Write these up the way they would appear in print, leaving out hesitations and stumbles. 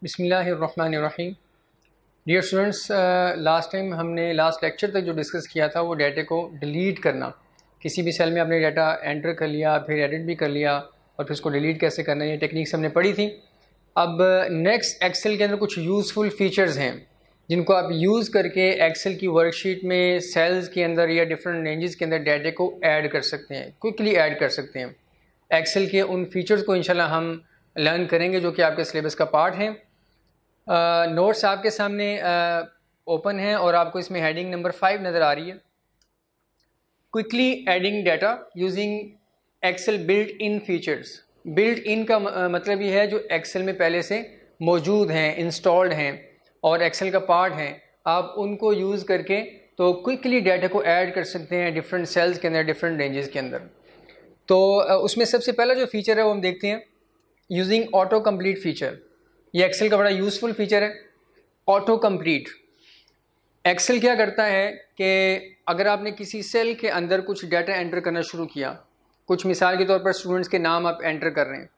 बिस्मिल्लाहिर्रहमानिर्रहीम। Dear students, last time हमने last lecture तक जो डिस्कस किया था वो डाटा को डिलीट करना। किसी भी सेल में आपने डाटा एंटर कर लिया, फिर एडिट भी कर लिया और फिर उसको डिलीट कैसे करना, ये टेक्निक्स हमने पढ़ी थी। अब नेक्स्ट एक्सेल के अंदर कुछ यूज़फुल फीचर्स हैं जिनको आप यूज़ करके एक्सेल की वर्कशीट में सेल्स के अंदर या डिफरेंट रेंजेस के अंदर डाटा को ऐड कर सकते हैं, क्विकली ऐड कर सकते हैं। एक्सेल के उन फीचर्स को इंशाल्लाह हम लर्न करेंगे जो कि आपके सिलेबस का पार्ट है। नोट्स आपके सामने ओपन है और आपको इसमें हेडिंग नंबर 5 नज़र आ रही है, quickly adding data using Excel built in features. Built in का मतलब ये है जो एक्सेल में पहले से मौजूद हैं, इंस्टॉल्ड हैं और एक्सेल का पार्ट हैं, आप उनको यूज़ करके तो क्विकली डाटा को ऐड कर सकते हैं डिफरेंट सेल्स के अंदर, डिफरेंट रेंजेस के अंदर। तो उसमें सबसे पहला जो फीचर है वो हम देखते हैं, यूजिंग ऑटो कंप्लीट फीचर। ये एक्सेल का बड़ा यूज़फुल फीचर है, ऑटो कंप्लीट। एक्सेल क्या करता है कि अगर आपने किसी सेल के अंदर कुछ डाटा एंटर करना शुरू किया, कुछ मिसाल के तौर पर स्टूडेंट्स के नाम आप एंटर कर रहे हैं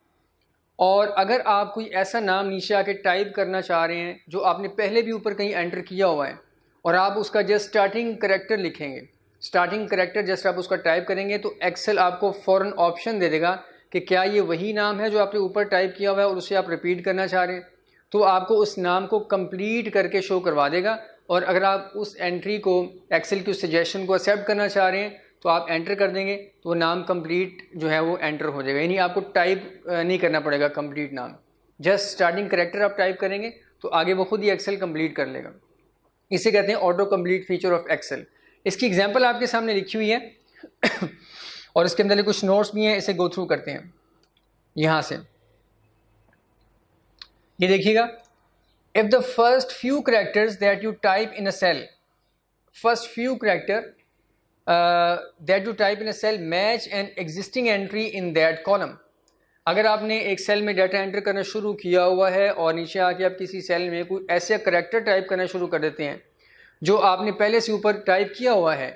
और अगर आप कोई ऐसा नाम नीचे आके टाइप करना चाह रहे हैं जो आपने पहले भी ऊपर कहीं एंटर किया हुआ है और आप उसका जस्ट स्टार्टिंग करैक्टर लिखेंगे, स्टार्टिंग करैक्टर जस्ट आप उसका टाइप करेंगे तो एक्सेल आपको फ़ौरन ऑप्शन दे देगा कि क्या ये वही नाम है जो आपने ऊपर टाइप किया हुआ है और उसे आप रिपीट करना चाह रहे हैं, तो आपको उस नाम को कंप्लीट करके शो करवा देगा। और अगर आप उस एंट्री को, एक्सेल की उस सजेशन को एक्सेप्ट करना चाह रहे हैं तो आप एंटर कर देंगे तो वो नाम कंप्लीट जो है वो एंटर हो जाएगा, यानी आपको टाइप नहीं करना पड़ेगा कंप्लीट नाम, जस्ट स्टार्टिंग करैक्टर आप टाइप करेंगे तो आगे वो खुद ही एक्सेल कंप्लीट कर लेगा। इसे कहते हैं auto complete feature of Excel. इसकी एग्जांपल आपके सामने लिखी हुई है और इसके अंदर कुछ नोट्स भी हैं, इसे गो थ्रू करते हैं। यहाँ से ये देखिएगा, if the first few characters that you type in a cell, first few character that you type in a cell match an existing entry in that column. अगर आपने एक सेल में डाटा एंटर करना शुरू किया हुआ है और नीचे आके आप किसी सेल में कोई ऐसे कैरेक्टर टाइप करना शुरू कर देते हैं जो आपने पहले से ऊपर टाइप किया हुआ है,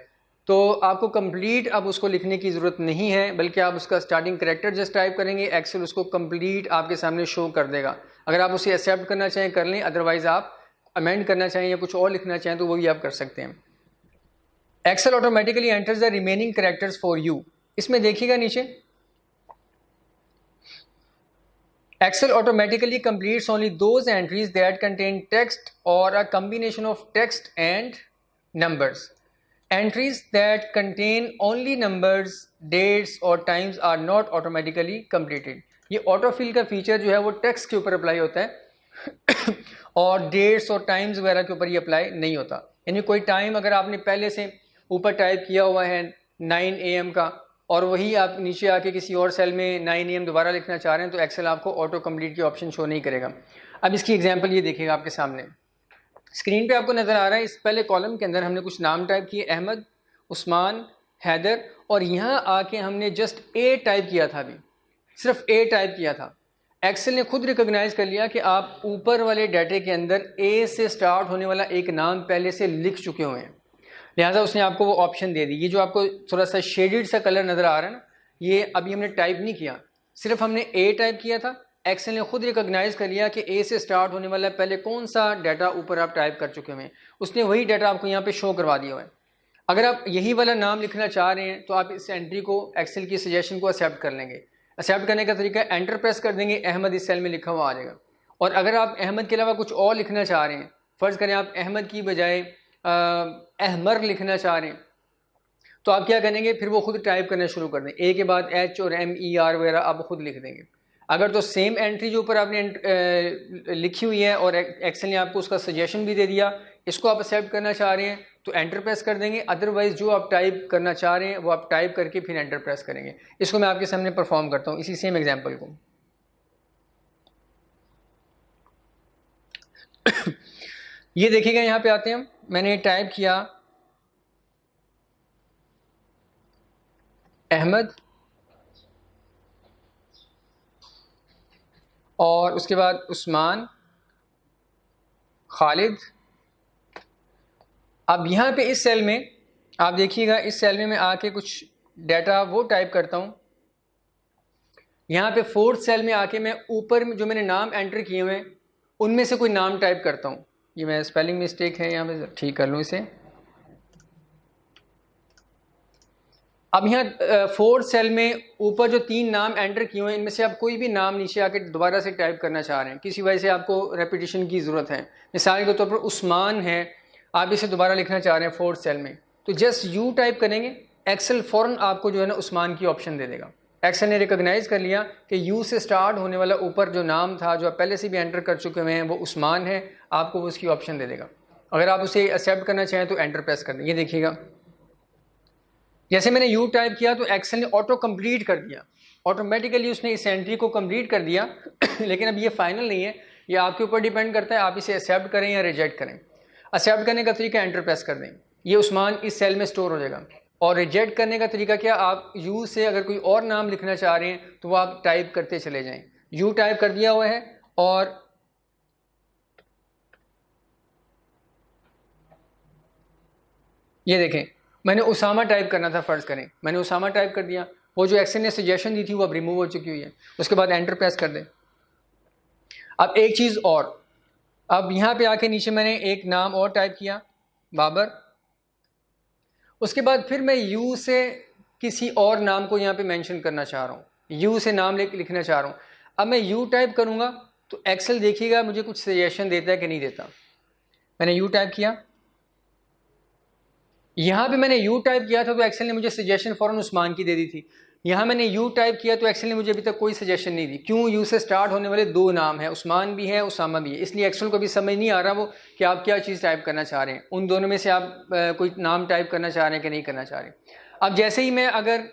तो आपको कंप्लीट अब उसको लिखने की ज़रूरत नहीं है, बल्कि आप उसका स्टार्टिंग कैरेक्टर जस्ट टाइप करेंगे, एक्सेल उसको कंप्लीट आपके सामने शो कर देगा। अगर आप उसे एक्सेप्ट करना चाहें कर लें, अदरवाइज़ आप अमेंड करना चाहें या कुछ और लिखना चाहें तो वो भी आप कर सकते हैं। Excel automatically enters the remaining characters for you. इसमें देखिएगा नीचे, Excel automatically completes only those entries that contain text or a combination of text and numbers. Entries that contain only numbers, dates or times are not automatically completed. ये autofill का feature जो है वो text के ऊपर apply होता है और डेट्स और टाइम्स वगैरह के ऊपर ये अप्लाई नहीं होता। यानी कोई टाइम अगर आपने पहले से ऊपर टाइप किया हुआ है 9 AM का और वही आप नीचे आके किसी और सेल में 9 AM दोबारा लिखना चाह रहे हैं तो एक्सेल आपको ऑटो कंप्लीट की ऑप्शन शो नहीं करेगा। अब इसकी एग्जांपल ये देखिएगा आपके सामने स्क्रीन पे आपको नज़र आ रहा है। इस पहले कॉलम के अंदर हमने कुछ नाम टाइप किए, अहमद, उस्मान, हैदर, और यहाँ आके हमने जस्ट ए टाइप किया था, अभी सिर्फ ए टाइप किया था। एक्सेल ने खुद रिकॉग्नाइज कर लिया कि आप ऊपर वाले डाटे के अंदर ए से स्टार्ट होने वाला एक नाम पहले से लिख चुके हुए हैं, लिहाजा उसने आपको वो ऑप्शन दे दी। ये जो आपको थोड़ा सा शेडेड सा कलर नज़र आ रहा है ना, ये अभी हमने टाइप नहीं किया, सिर्फ हमने ए टाइप किया था। एक्सेल ने खुद रिकॉग्नाइज कर लिया कि ए से स्टार्ट होने वाला पहले कौन सा डाटा ऊपर आप टाइप कर चुके हैं, उसने वही डाटा आपको यहाँ पे शो करवा दिया हुआ है। अगर आप यही वाला नाम लिखना चाह रहे हैं तो आप इस एंट्री को, एक्सेल की सजेशन को एक्सेप्ट कर लेंगे। एक्सेप्ट करने का तरीका, एंटर प्रेस कर देंगे, अहमद इस सेल में लिखा हुआ आ जाएगा। और अगर आप अहमद के अलावा कुछ और लिखना चाह रहे हैं, फ़र्ज़ करें आप अहमद की बजाय अहमर लिखना चाह रहे हैं, तो आप क्या करेंगे, फिर वो खुद टाइप करना शुरू कर दें, ए के बाद एच और MER वगैरह आप खुद लिख देंगे। अगर तो सेम एंट्री जो ऊपर आपने लिखी हुई है और एक्सेल ने आपको उसका सजेशन भी दे दिया, इसको आप एक्सेप्ट करना चाह रहे हैं तो एंटर प्रेस कर देंगे, अदरवाइज जो आप टाइप करना चाह रहे हैं वो आप टाइप करके फिर एंटर प्रेस करेंगे। इसको मैं आपके सामने परफॉर्म करता हूँ, इसी सेम एग्जाम्पल को। ये देखिएगा, यहाँ पे आते हैं, मैंने टाइप किया अहमद और उसके बाद उस्मान, खालिद। अब यहाँ पे इस सेल में आप देखिएगा, इस सेल में मैं आके कुछ डाटा वो टाइप करता हूँ। यहाँ पे 4th सेल में आके मैं ऊपर में जो मैंने नाम एंटर किए हुए हैं उनमें से कोई नाम टाइप करता हूँ। ये मैं स्पेलिंग मिस्टेक है यहाँ पे, ठीक कर लूँ इसे। अब यहाँ फोर्थ सेल में ऊपर जो 3 नाम एंटर किए हुए हैं, इनमें से आप कोई भी नाम नीचे आके दोबारा से टाइप करना चाह रहे हैं, किसी वजह से आपको रेपिटेशन की ज़रूरत है। मिसाल के तौर पर उस्मान है, आप इसे दोबारा लिखना चाह रहे हैं फोर्थ सेल में, तो जस्ट यू टाइप करेंगे, एक्सेल फ़ौरन आपको जो है ना उस्मान की ऑप्शन दे देगा। एक्सेल ने रिकॉग्नाइज कर लिया कि यू से स्टार्ट होने वाला ऊपर जो नाम था, जो आप पहले से भी एंटर कर चुके हुए हैं, वो उस्मान है, आपको उसकी ऑप्शन दे देगा। अगर आप उसे एक्सेप्ट करना चाहें तो एंटर प्रेस कर दें। ये देखिएगा, जैसे मैंने यू टाइप किया तो एक्सेल ने ऑटो कंप्लीट कर दिया, ऑटोमेटिकली उसने इस एंट्री को कंप्लीट कर दिया। लेकिन अब ये फाइनल नहीं है, ये आपके ऊपर डिपेंड करता है, आप इसे एक्सेप्ट करें या रिजेक्ट करें। एक्सेप्ट करने का तरीका एंटर प्रेस कर दें, ये उस्मान इस सेल में स्टोर हो जाएगा। और रिजेक्ट करने का तरीका क्या, आप यू से अगर कोई और नाम लिखना चाह रहे हैं तो वो आप टाइप करते चले जाएं। यू टाइप कर दिया हुआ है और ये देखें, मैंने उसामा टाइप करना था, फ़र्ज़ करें मैंने उसामा टाइप कर दिया, वो जो एक्सेल ने सजेशन दी थी वो अब रिमूव हो चुकी हुई है। उसके बाद एंटर प्रेस कर दें। अब एक चीज़ और, अब यहाँ पे आके नीचे मैंने एक नाम और टाइप किया, बाबर। उसके बाद फिर मैं यू से किसी और नाम को यहाँ पे मेंशन करना चाह रहा हूँ, यू से नाम लिखना चाह रहा हूँ। अब मैं यू टाइप करूँगा तो एक्सेल देखिएगा मुझे कुछ सजेशन देता है कि नहीं देता। मैंने यू टाइप किया, यहाँ पे मैंने यू टाइप किया था तो एक्सेल ने मुझे सजेशन फ़ौरन उस्मान की दे दी थी। यहाँ मैंने यू टाइप किया तो एक्सेल ने मुझे अभी तक कोई सजेशन नहीं दी। क्यों, यू से स्टार्ट होने वाले 2 नाम हैं, उस्मान भी है, उसामा भी है, इसलिए एक्सेल को भी समझ नहीं आ रहा वो कि आप क्या चीज़ टाइप करना चाह रहे हैं, उन दोनों में से आप कोई नाम टाइप करना चाह रहे हैं कि नहीं करना चाह रहे। अब जैसे ही मैं अगर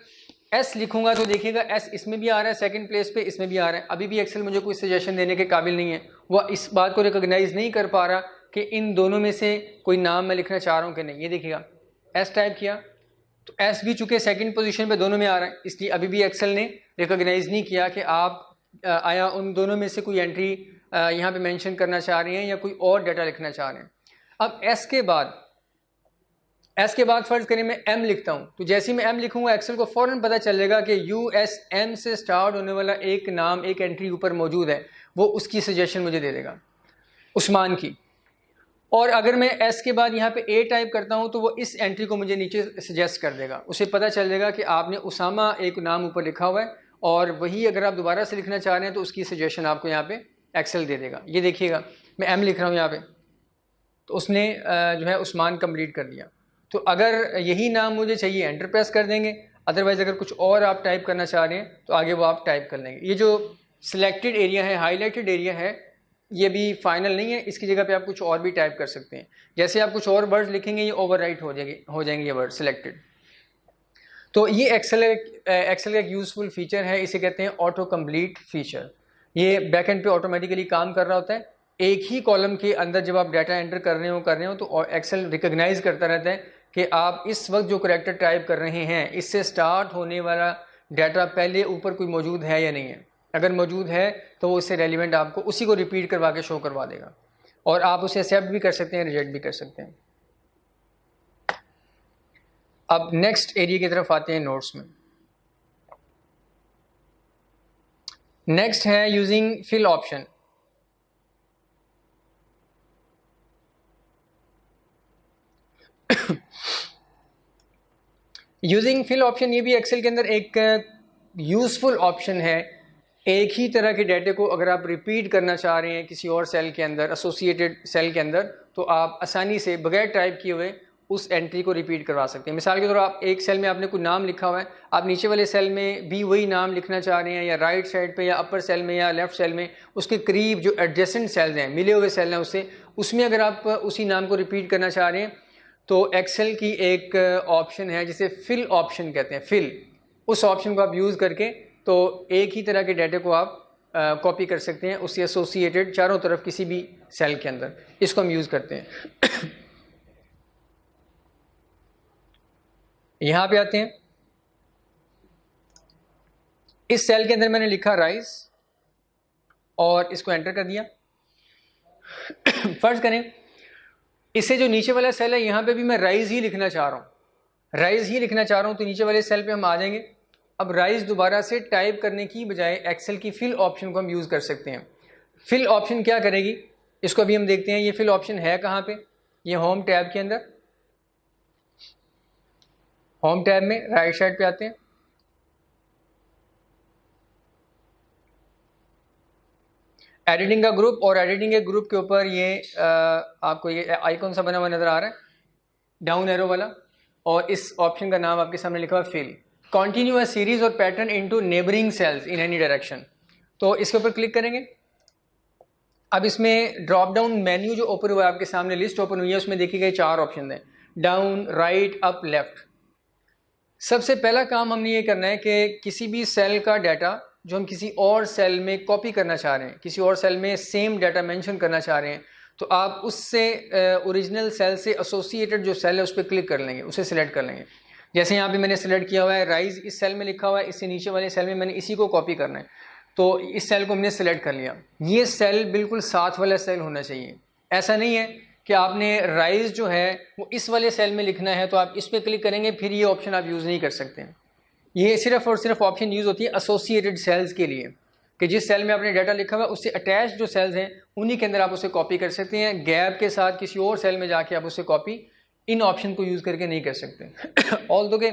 एस लिखूंगा तो देखिएगा एस इसमें भी आ रहा है, सेकंड प्लेस पे इसमें भी आ रहा है। अभी भी एक्सेल मुझे कोई सजेशन देने के काबिल नहीं है, वह इस बात को रिकॉग्नाइज नहीं कर पा रहा कि इन दोनों में से कोई नाम मैं लिखना चाह रहा हूँ कि नहीं। ये देखिएगा, एस टाइप किया तो एस भी चूँकि सेकंड पोजीशन पे दोनों में आ रहा है, इसलिए अभी भी एक्सेल ने रिकॉग्नाइज नहीं किया कि आप आया उन दोनों में से कोई एंट्री यहाँ पे मेंशन करना चाह रहे हैं या कोई और डाटा लिखना चाह रहे हैं। अब एस के बाद फ़र्ज़ करें मैं एम लिखता हूँ, तो जैसे ही मैं एम लिखूँगा एक्सेल को फ़ौरन पता चलेगा कि यू एस एम से स्टार्ट होने वाला एक नाम, एक एंट्री ऊपर मौजूद है, वो उसकी सजेशन मुझे दे देगा, उस्मान की। और अगर मैं एस के बाद यहाँ पे ए टाइप करता हूँ तो वो इस एंट्री को मुझे नीचे सजेस्ट कर देगा, उसे पता चल जाएगा कि आपने उसामा एक नाम ऊपर लिखा हुआ है और वही अगर आप दोबारा से लिखना चाह रहे हैं तो उसकी सजेशन आपको यहाँ पे एक्सेल दे देगा। ये देखिएगा, मैं एम लिख रहा हूँ यहाँ पे, तो उसने जो है उस्मान कंप्लीट कर दिया। तो अगर यही नाम मुझे चाहिए एंटर प्रेस कर देंगे, अदरवाइज़ अगर कुछ और आप टाइप करना चाह रहे हैं तो आगे वो आप टाइप कर लेंगे। ये जो सिलेक्टेड एरिया है, हाईलाइटेड एरिया है, ये भी फाइनल नहीं है, इसकी जगह पे आप कुछ और भी टाइप कर सकते हैं। जैसे आप कुछ और वर्ड्स लिखेंगे ये ओवरराइट हो जाएंगे ये वर्ड सिलेक्टेड। तो ये एक्सेल का एक यूज़फुल फीचर है, इसे कहते हैं ऑटो कंप्लीट फीचर। ये बैकएंड पे ऑटोमेटिकली काम कर रहा होता है। एक ही कॉलम के अंदर जब आप डाटा एंटर कर रहे हो तो एक्सेल रिकॉग्नाइज करता रहता है कि आप इस वक्त जो करैक्टर टाइप कर रहे हैं इससे स्टार्ट होने वाला डाटा पहले ऊपर कोई मौजूद है या नहीं है। अगर मौजूद है तो वो उससे रेलिवेंट आपको उसी को रिपीट करवा के शो करवा देगा, और आप उसे एक्सेप्ट भी कर सकते हैं, रिजेक्ट भी कर सकते हैं। अब नेक्स्ट एरिया की तरफ आते हैं नोट्स में। नेक्स्ट है using fill option. Using fill option ये भी एक्सेल के अंदर एक यूज़फुल ऑप्शन है। एक ही तरह के डाटे को अगर आप रिपीट करना चाह रहे हैं किसी और सेल के अंदर, एसोसिएटेड सेल के अंदर, तो आप आसानी से बगैर टाइप किए हुए उस एंट्री को रिपीट करवा सकते हैं। मिसाल के तौर पर आप एक सेल में आपने कोई नाम लिखा हुआ है, आप नीचे वाले सेल में भी वही नाम लिखना चाह रहे हैं, या राइट साइड पे या अपर सेल में या लेफ्ट सेल में उसके करीब जो एडजेसेंट सेल्स हैं, मिले हुए सेल हैं उससे, उसमें अगर आप उसी नाम को रिपीट करना चाह रहे हैं तो एक्सेल की एक ऑप्शन है जिसे फिल ऑप्शन कहते हैं। फिल, उस ऑप्शन को आप यूज़ करके तो एक ही तरह के डाटे को आप कॉपी कर सकते हैं उससे एसोसिएटेड चारों तरफ किसी भी सेल के अंदर। इसको हम यूज़ करते हैं। यहाँ पे आते हैं, इस सेल के अंदर मैंने लिखा राइस और इसको एंटर कर दिया। फर्ज करें इससे जो नीचे वाला सेल है यहाँ पे भी मैं राइस ही लिखना चाह रहा हूँ, राइस ही लिखना चाह रहा हूँ, तो नीचे वाले सेल पे हम आ जाएंगे। अब राइस दोबारा से टाइप करने की बजाय एक्सेल की फिल ऑप्शन को हम यूज़ कर सकते हैं। फिल ऑप्शन क्या करेगी, इसको अभी हम देखते हैं। ये फिल ऑप्शन है कहाँ पे, ये होम टैब के अंदर, होम टैब में राइट साइड पे आते हैं। एडिटिंग का ग्रुप, और एडिटिंग के ग्रुप के ऊपर ये आपको ये आइकॉन सा बना हुआ नज़र आ रहा है, डाउन एरो वाला, और इस ऑप्शन का नाम आपके सामने लिखा हुआ फिल। कंटिन्यू अ सीरीज और pattern into neighbouring cells in any direction, तो इसके ऊपर क्लिक करेंगे। अब इसमें ड्रॉप डाउन मेन्यू जो ओपन हुआ है आपके सामने, लिस्ट ओपन हुई है, उसमें देखिए गए 4 ऑप्शन हैं, डाउन, राइट, अप, लेफ्ट। सबसे पहला काम हमने ये करना है कि किसी भी सेल का डाटा जो हम किसी और सेल में कॉपी करना चाह रहे हैं, किसी और सेल में सेम डाटा मेंशन करना चाह रहे हैं, तो आप उससे ओरिजिनल सेल से एसोसिएटेड जो सेल है उस पर क्लिक कर लेंगे, उसे सिलेक्ट कर लेंगे। जैसे यहाँ पे मैंने सेलेक्ट किया हुआ है राइज, इस सेल में लिखा हुआ है, इससे नीचे वाले सेल में मैंने इसी को कॉपी करना है, तो इस सेल को हमने सेलेक्ट कर लिया। ये सेल बिल्कुल साथ वाला सेल होना चाहिए। ऐसा नहीं है कि आपने राइज जो है वो इस वाले सेल में लिखना है तो आप इस पर क्लिक करेंगे, फिर ये ऑप्शन आप यूज़ नहीं कर सकते। ये सिर्फ और सिर्फ ऑप्शन यूज़ होती है एसोसिएटेड सेल्स के लिए, कि जिस सेल में आपने डाटा लिखा हुआ है उससे अटैच जो सेल्स हैं उन्हीं के अंदर आप उसे कॉपी कर सकते हैं। गैप के साथ किसी और सेल में जाके आप उसे कॉपी इन ऑप्शन को यूज़ करके नहीं कर सकते। ऑल्दो के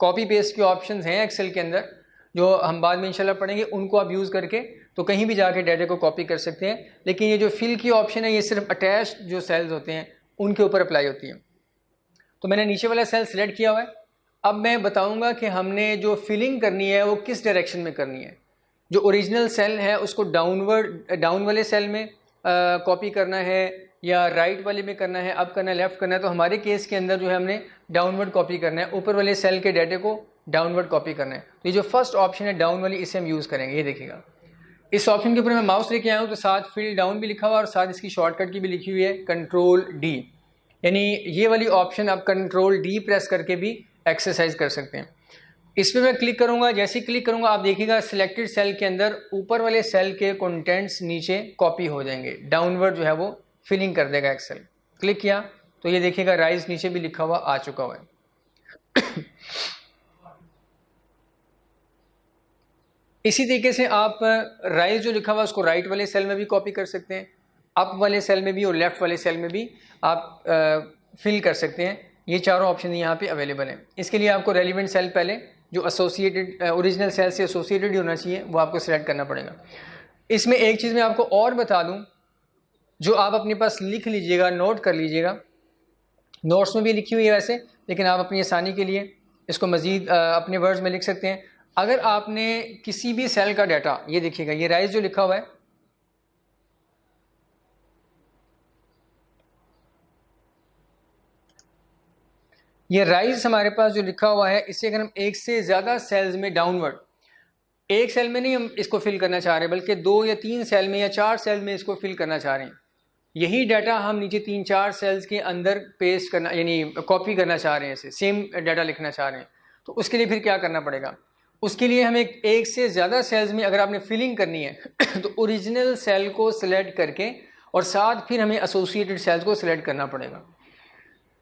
कॉपी पेस्ट के ऑप्शन हैं एक्सेल के अंदर, जो हम बाद में इंशाल्लाह पढ़ेंगे, उनको आप यूज़ करके तो कहीं भी जाके डाटा को कॉपी कर सकते हैं। लेकिन ये जो फिल की ऑप्शन है ये सिर्फ अटैच जो सेल्स होते हैं उनके ऊपर अप्लाई होती है। तो मैंने नीचे वाला सेल सिलेक्ट किया हुआ है। अब मैं बताऊंगा कि हमने जो फिलिंग करनी है वो किस डायरेक्शन में करनी है। जो ओरिजिनल सेल है उसको डाउन वाले सेल में कॉपी करना है या राइट वाले में करना है, अप करना है, लेफ्ट करना है। तो हमारे केस के अंदर जो है हमने डाउनवर्ड कॉपी करना है, ऊपर वाले सेल के डाटे को डाउनवर्ड कॉपी करना है। तो ये जो फर्स्ट ऑप्शन है डाउन वाली, इसे हम यूज़ करेंगे। ये देखिएगा इस ऑप्शन के ऊपर मैं माउस लेके आया हूँ तो साथ फिल डाउन भी लिखा हुआ और साथ इसकी शॉर्टकट की भी लिखी हुई है कंट्रोल डी, यानी ये वाली ऑप्शन आप कंट्रोल डी प्रेस करके भी एक्सरसाइज कर सकते हैं। इस पर मैं क्लिक करूंगा, जैसे ही क्लिक करूंगा आप देखिएगा सिलेक्टेड सेल के अंदर ऊपर वाले सेल के कंटेंट्स नीचे कॉपी हो जाएंगे, डाउनवर्ड जो है वो फिलिंग कर देगा एक्सेल। क्लिक किया तो ये देखिएगा राइज नीचे भी लिखा हुआ आ चुका हुआ है। इसी तरीके से आप राइज जो लिखा हुआ है उसको राइट वाले सेल में भी कॉपी कर सकते हैं, अप वाले सेल में भी और लेफ्ट वाले सेल में भी आप फिल कर सकते हैं। ये चारों ऑप्शन यहाँ पे अवेलेबल हैं। इसके लिए आपको रेलिवेंट सेल पहले जो एसोसिएटेड ओरिजिनल सेल से एसोसिएटेड ही होना चाहिए वो आपको सिलेक्ट करना पड़ेगा। इसमें एक चीज़ मैं आपको और बता दूं जो आप अपने पास लिख लीजिएगा, नोट कर लीजिएगा, नोट्स में भी लिखी हुई है वैसे, लेकिन आप अपनी आसानी के लिए इसको मज़ीद अपने वर्ड्स में लिख सकते हैं। अगर आपने किसी भी सेल का डाटा, ये देखिएगा ये राइज जो लिखा हुआ है, ये राइज हमारे पास जो लिखा हुआ है, इसे अगर हम एक से ज़्यादा सेल्स में डाउनवर्ड, एक सेल में नहीं हम इसको फिल करना चाह रहे बल्कि 2 या 3 सेल में या 4 सेल में इसको फिल करना चाह रहे हैं, यही डाटा हम नीचे 3-4 सेल्स के अंदर पेस्ट करना यानी कॉपी करना चाह रहे हैं, इसे सेम डाटा लिखना चाह रहे हैं, तो उसके लिए फिर क्या करना पड़ेगा? उसके लिए हमें एक से ज़्यादा सेल्स में अगर आपने फिलिंग करनी है तो ओरिजिनल सेल को सिलेक्ट करके और साथ फिर हमें एसोसिएटेड सेल्स को सिलेक्ट करना पड़ेगा।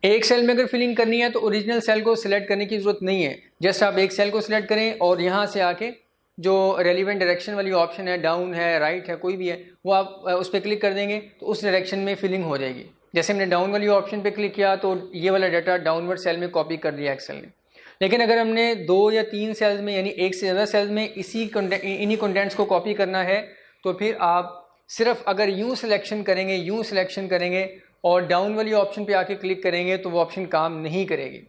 एक सेल में अगर फिलिंग करनी है तो ओरिजिनल सेल को सिलेक्ट करने की ज़रूरत नहीं है, जस्ट आप एक सेल को सिलेक्ट करें और यहाँ से आके जो रेलिवेंट डायरेक्शन वाली ऑप्शन है, डाउन है, राइट है, कोई भी है, वो आप उस पर क्लिक कर देंगे तो उस डायरेक्शन में फिलिंग हो जाएगी। जैसे हमने डाउन वाली ऑप्शन पे क्लिक किया तो ये वाला डाटा डाउनवर्ड सेल में कॉपी कर दिया एक्सेल ने। लेकिन अगर हमने 2 या 3 सेल्स में यानी एक से ज़्यादा सेल्स में इन्हीं कंटेंट्स को कॉपी करना है तो फिर आप सिर्फ अगर यूँ सिलेक्शन करेंगे और डाउन वाली ऑप्शन पे आके क्लिक करेंगे तो वो ऑप्शन काम नहीं करेगी।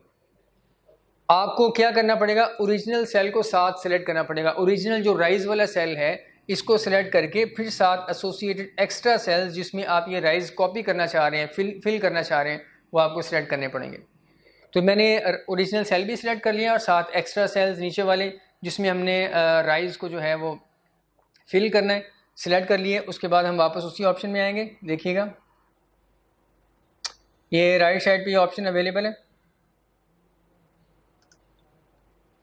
आपको क्या करना पड़ेगा? ओरिजिनल सेल को साथ सेलेक्ट करना पड़ेगा। ओरिजिनल जो राइज वाला सेल है इसको सेलेक्ट करके फिर साथ एसोसिएटेड एक्स्ट्रा सेल्स जिसमें आप ये राइज कॉपी करना चाह रहे हैं, फिल करना चाह रहे हैं, वो आपको सिलेक्ट करने पड़ेंगे। तो मैंने ओरिजिनल सेल भी सिलेक्ट कर लिया और साथ एक्स्ट्रा सेल्स नीचे वाले जिसमें हमने राइज को जो है वो फिल करना है, सिलेक्ट कर लिए। उसके बाद हम वापस उसी ऑप्शन में आएंगे। देखिएगा ये राइट साइड पे ये ऑप्शन अवेलेबल है।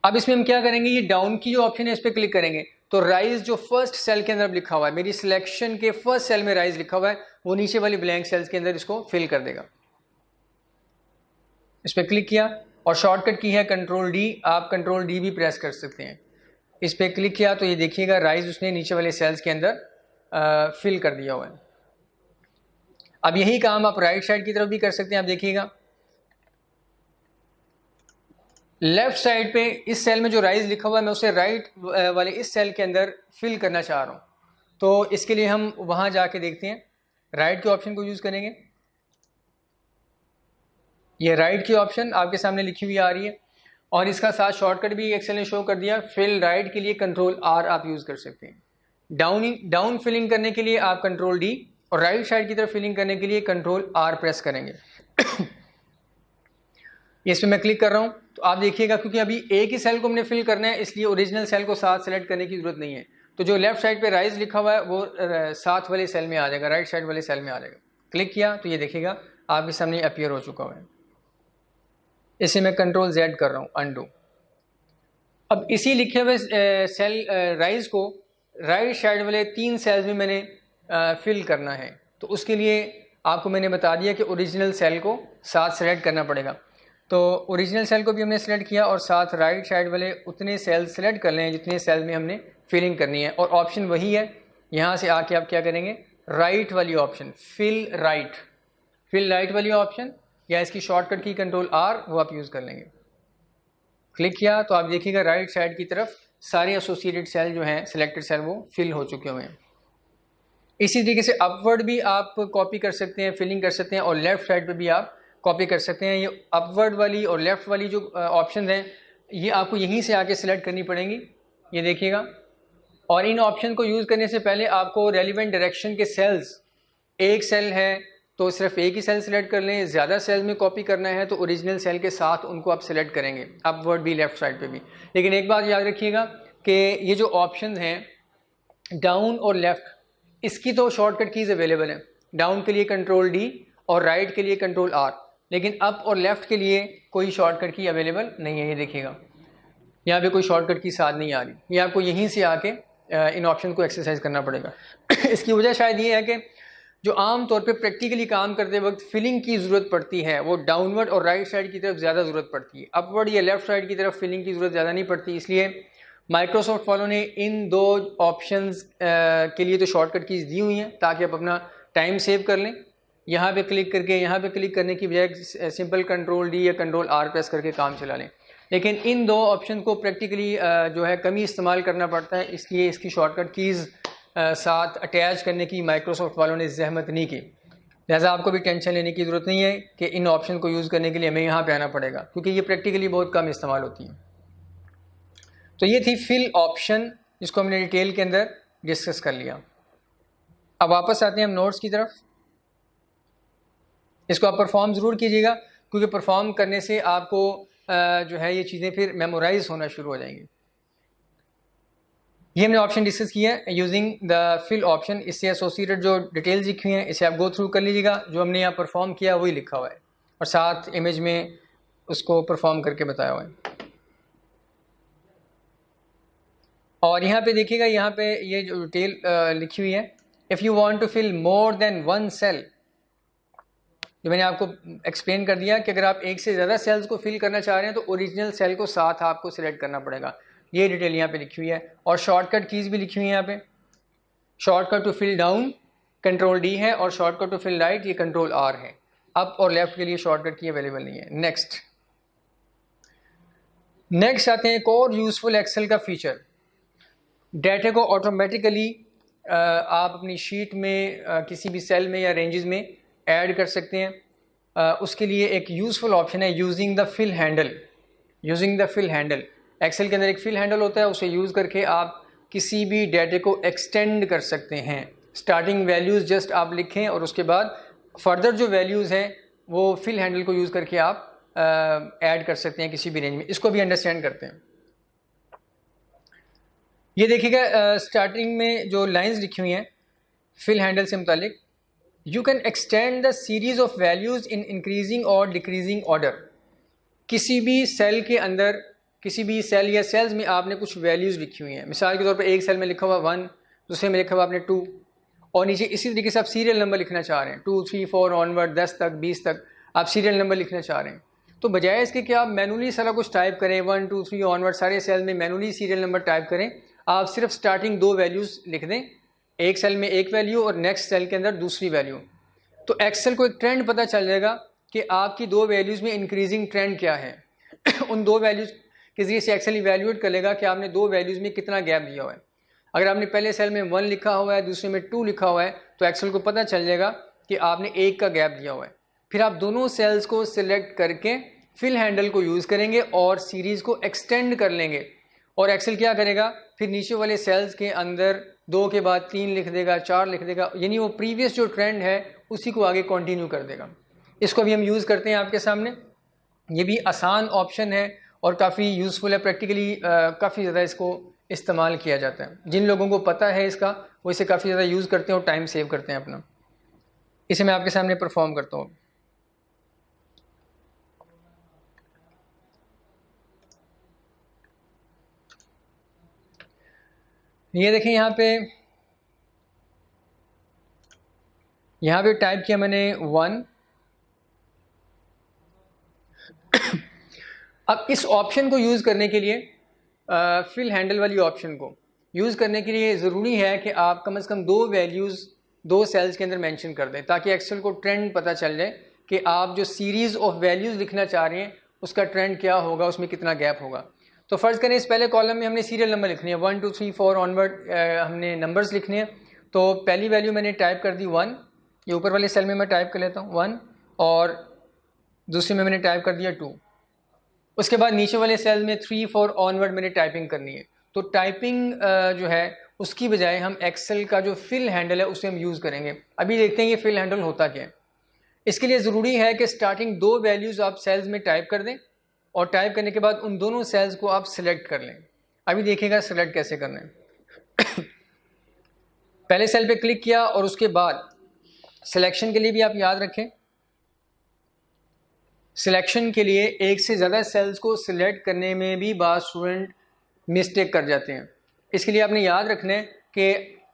अब इसमें हम क्या करेंगे, ये डाउन की जो ऑप्शन है इस पर क्लिक करेंगे तो राइज जो फर्स्ट सेल के अंदर लिखा हुआ है, मेरी सिलेक्शन के फर्स्ट सेल में राइज लिखा हुआ है, वो नीचे वाली ब्लैंक सेल्स के अंदर इसको फिल कर देगा। इस पर क्लिक किया और शॉर्टकट की है कंट्रोल डी, आप कंट्रोल डी भी प्रेस कर सकते हैं। इस पर क्लिक किया तो ये देखिएगा राइज उसने नीचे वाले सेल्स के अंदर फिल कर दिया हुआ है। अब यही काम आप राइट साइड की तरफ भी कर सकते हैं। आप देखिएगा लेफ्ट साइड पे इस सेल में जो राइज लिखा हुआ है मैं उसे राइट वाले इस सेल के अंदर फिल करना चाह रहा हूँ। तो इसके लिए हम वहाँ जाके देखते हैं, राइट के ऑप्शन को यूज़ करेंगे। ये राइट की ऑप्शन आपके सामने लिखी हुई आ रही है और इसका साथ शॉर्टकट भी एक्सेल ने शो कर दिया। फिल राइट के लिए कंट्रोल आर आप यूज़ कर सकते हैं। डाउन फिलिंग करने के लिए आप कंट्रोल डी और राइट साइड की तरफ फिलिंग करने के लिए कंट्रोल आर प्रेस करेंगे। इस पर मैं क्लिक कर रहा हूँ तो आप देखिएगा क्योंकि अभी एक ही सेल को हमने फिल करना है इसलिए ओरिजिनल सेल को साथ सेलेक्ट करने की जरूरत नहीं है। तो जो लेफ्ट साइड पे राइज लिखा हुआ है वो साथ वाले सेल में आ जाएगा, राइट साइड वाले सेल में आ जाएगा। क्लिक किया तो ये देखिएगा आपके सामने अपीयर हो चुका है। इसे मैं कंट्रोल जेड कर रहा हूँ, अनडू। अब इसी लिखे हुए सेल राइज को राइट साइड वाले 3 सेल्स में मैंने फिल करना है। तो उसके लिए आपको मैंने बता दिया कि ओरिजिनल सेल को साथ सेलेक्ट करना पड़ेगा। तो ओरिजिनल सेल को भी हमने सेलेक्ट किया और साथ राइट साइड वाले उतने सेल सेलेक्ट कर लें जितने सेल में हमने फिलिंग करनी है। और ऑप्शन वही है, यहाँ से आके आप क्या करेंगे, राइट वाली ऑप्शन फिल राइट वाली ऑप्शन या इसकी शॉर्टकट की कंट्रोल आर वो आप यूज़ कर लेंगे। क्लिक किया तो आप देखिएगा राइट साइड की तरफ सारे एसोसिएटेड सेल जो हैं सिलेक्टेड सेल वो फिल हो चुके हुए हैं। इसी तरीके से अपवर्ड भी आप कॉपी कर सकते हैं, फिलिंग कर सकते हैं और लेफ्ट साइड पे भी आप कॉपी कर सकते हैं। ये अपवर्ड वाली और लेफ्ट वाली जो ऑप्शन हैं ये आपको यहीं से आके सिलेक्ट करनी पड़ेंगी, ये देखिएगा। और इन ऑप्शन को यूज़ करने से पहले आपको रेलिवेंट डायरेक्शन के सेल्स, एक सेल है तो सिर्फ एक ही सेल सेलेक्ट कर लें, ज़्यादा सेल्स में कॉपी करना है तो ओरिजिनल सेल के साथ उनको आप सेलेक्ट करेंगे, अपवर्ड भी लेफ्ट साइड पे भी। लेकिन एक बात याद रखिएगा कि ये जो ऑप्शन हैं डाउन और लेफ़्ट, इसकी तो शॉर्टकट कीज़ अवेलेबल हैं। डाउन के लिए कंट्रोल डी और राइट के लिए कंट्रोल आर, लेकिन अप और लेफ़्ट के लिए कोई शॉर्टकट की अवेलेबल नहीं है। ये देखिएगा यहाँ पे कोई शॉर्टकट की साथ नहीं आ रही, ये आपको यहीं से आके इन ऑप्शन को एक्सरसाइज करना पड़ेगा। इसकी वजह शायद ये है कि जो आम तौर पे प्रैक्टिकली काम करते वक्त फिलिंग की ज़रूरत पड़ती है वो डाउनवर्ड और राइट साइड की तरफ ज़्यादा ज़रूरत पड़ती है, अपवर्ड या लेफ़्ट साइड की तरफ फिलिंग की ज़रूरत ज़्यादा नहीं पड़ती। इसलिए माइक्रोसॉफ्ट वालों ने इन 2 ऑप्शंस के लिए तो शॉर्टकट कीज़ दी हुई हैं ताकि आप अपना टाइम सेव कर लें। यहाँ पे क्लिक करके यहाँ पे क्लिक करने की बजाय सिंपल कंट्रोल डी या कंट्रोल आर प्रेस करके काम चला लें। लेकिन इन 2 ऑप्शन को प्रैक्टिकली जो है कम ही इस्तेमाल करना पड़ता है, इसलिए इसकी शॉर्टकट कीज़ साथ अटैच करने की माइक्रोसॉफ्ट वालों ने जहमत नहीं की। लिहाजा आपको भी टेंशन लेने की ज़रूरत नहीं है कि इन ऑप्शन को यूज़ करने के लिए हमें यहाँ पे आना पड़ेगा, क्योंकि ये प्रैक्टिकली बहुत कम इस्तेमाल होती है। तो ये थी फिल ऑप्शन जिसको हमने डिटेल के अंदर डिस्कस कर लिया। अब वापस आते हैं हम नोट्स की तरफ। इसको आप परफॉर्म ज़रूर कीजिएगा क्योंकि परफॉर्म करने से आपको जो है ये चीज़ें फिर मेमोराइज होना शुरू हो जाएंगी। ये हमने ऑप्शन डिस्कस किया है यूजिंग द फिल ऑप्शन। इससे एसोसिएटेड जो डिटेल्स लिखी हुई हैं इसे आप गो थ्रू कर लीजिएगा। जो हमने यहाँ परफॉर्म किया वही लिखा हुआ है और साथ इमेज में उसको परफॉर्म करके बताया हुआ है। और यहाँ पे देखिएगा, यहाँ पे ये जो डिटेल लिखी हुई है, if you want to fill more than 1 cell, जो मैंने आपको एक्सप्लेन कर दिया कि अगर आप एक से ज़्यादा सेल्स को फिल करना चाह रहे हैं तो ओरिजिनल सेल को साथ आपको सिलेक्ट करना पड़ेगा। ये डिटेल यहाँ पे लिखी हुई है और शॉर्टकट कीज़ भी लिखी हुई है यहाँ पे। Shortcut to fill down control D है और शॉर्टकट टू फिल राइट ये कंट्रोल आर है। अप और लेफ्ट के लिए शॉर्टकट की अवेलेबल नहीं है। नेक्स्ट आते हैं एक और यूज़फुल एक्सेल का फीचर। डाटा को ऑटोमेटिकली आप अपनी शीट में किसी भी सेल में या रेंजेस में ऐड कर सकते हैं। उसके लिए एक यूज़फुल ऑप्शन है using the fill handle. Excel के अंदर एक फिल हैंडल होता है, उसे यूज़ करके आप किसी भी डाटे को एक्सटेंड कर सकते हैं। स्टार्टिंग वैल्यूज़ जस्ट आप लिखें और उसके बाद फर्दर जो वैल्यूज़ हैं वो फिल हैंडल को यूज़ करके आप ऐड कर सकते हैं किसी भी रेंज में। इसको भी अंडरस्टैंड करते हैं। ये देखिएगा स्टार्टिंग में जो लाइंस लिखी हुई हैं फिल हैंडल से मुतालिक, you can extend the series of values in increasing और डिक्रीजिंग ऑर्डर। किसी भी सेल के अंदर, किसी भी सेल या सेल्स में आपने कुछ वैल्यूज़ लिखी हुई हैं। मिसाल के तौर पर एक सेल में लिखा हुआ 1, दूसरे में लिखा हुआ आपने 2 और नीचे इसी तरीके से आप सीरियल नंबर लिखना चाह रहे हैं 2, 3, 4 ऑनवर्ड 10 तक 20 तक आप सीरियल नंबर लिखना चाह रहे हैं। तो बजाय इसके कि आप मैनुअली सारा कुछ टाइप करें 1, 2, 3 ऑनवर्ड सारे सेल में मैनुअली सीरियल नंबर टाइप करें, आप सिर्फ स्टार्टिंग 2 वैल्यूज़ लिख दें। एक सेल में एक वैल्यू और नेक्स्ट सेल के अंदर दूसरी वैल्यू। तो एक्सेल को एक ट्रेंड पता चल जाएगा कि आपकी दो वैल्यूज़ में इंक्रीजिंग ट्रेंड क्या है। उन दो वैल्यूज़ के ज़रिए से एक्सेल इवैल्यूएट कर लेगा कि आपने दो वैल्यूज़ में कितना गैप दिया हुआ है। अगर आपने पहले सेल में 1 लिखा हुआ है, दूसरे में 2 लिखा हुआ है, तो एक्सेल को पता चल जाएगा कि आपने 1 का गैप दिया हुआ है। फिर आप दोनों सेल्स को सिलेक्ट करके फिल हैंडल को यूज़ करेंगे और सीरीज़ को एक्सटेंड कर लेंगे। और एक्सेल क्या करेगा, फिर नीचे वाले सेल्स के अंदर 2 के बाद 3 लिख देगा, 4 लिख देगा, यानी वो प्रीवियस जो ट्रेंड है उसी को आगे कंटिन्यू कर देगा। इसको अभी हम यूज़ करते हैं आपके सामने। ये भी आसान ऑप्शन है और काफ़ी यूज़फुल है, प्रैक्टिकली काफ़ी ज़्यादा इसको इस्तेमाल किया जाता है। जिन लोगों को पता है इसका, वो इसे काफ़ी ज़्यादा यूज़ करते हैं और टाइम सेव करते हैं अपना। इसे मैं आपके सामने परफॉर्म करता हूँ। ये देखें, यहाँ पे टाइप किया मैंने 1। अब इस ऑप्शन को यूज़ करने के लिए, फिल हैंडल वाली ऑप्शन को यूज़ करने के लिए ज़रूरी है कि आप कम से कम दो वैल्यूज़ दो सेल्स के अंदर मेंशन कर दें, ताकि एक्सेल को ट्रेंड पता चल जाए कि आप जो सीरीज़ ऑफ वैल्यूज़ लिखना चाह रहे हैं उसका ट्रेंड क्या होगा, उसमें कितना गैप होगा। तो फ़र्ज़ करें इस पहले कॉलम में हमने सीरियल नंबर लिखने हैं, 1 2 3 4 ऑनवर्ड हमने नंबर्स लिखने हैं। तो पहली वैल्यू मैंने टाइप कर दी 1, ये ऊपर वाले सेल में मैं टाइप कर लेता हूँ 1, और दूसरे में मैंने टाइप कर दिया 2। उसके बाद नीचे वाले सेल में 3 4 ऑनवर्ड मैंने टाइपिंग करनी है। तो टाइपिंग जो है उसकी बजाय हम एक्सेल का जो फिल हैंडल है उसे हम यूज़ करेंगे। अभी देखते हैं ये फिल हैंडल होता क्या है। इसके लिए ज़रूरी है कि स्टार्टिंग दो वैल्यूज़ आप सेल्स में टाइप कर दें और टाइप करने के बाद उन दोनों सेल्स को आप सिलेक्ट कर लें। अभी देखिएगा सिलेक्ट कैसे करना है। पहले सेल पे क्लिक किया और उसके बाद सिलेक्शन के लिए भी आप याद रखें, सिलेक्शन के लिए एक से ज़्यादा सेल्स को सिलेक्ट करने में भी बाज़ स्टूडेंट मिस्टेक कर जाते हैं। इसके लिए आपने याद रखना है कि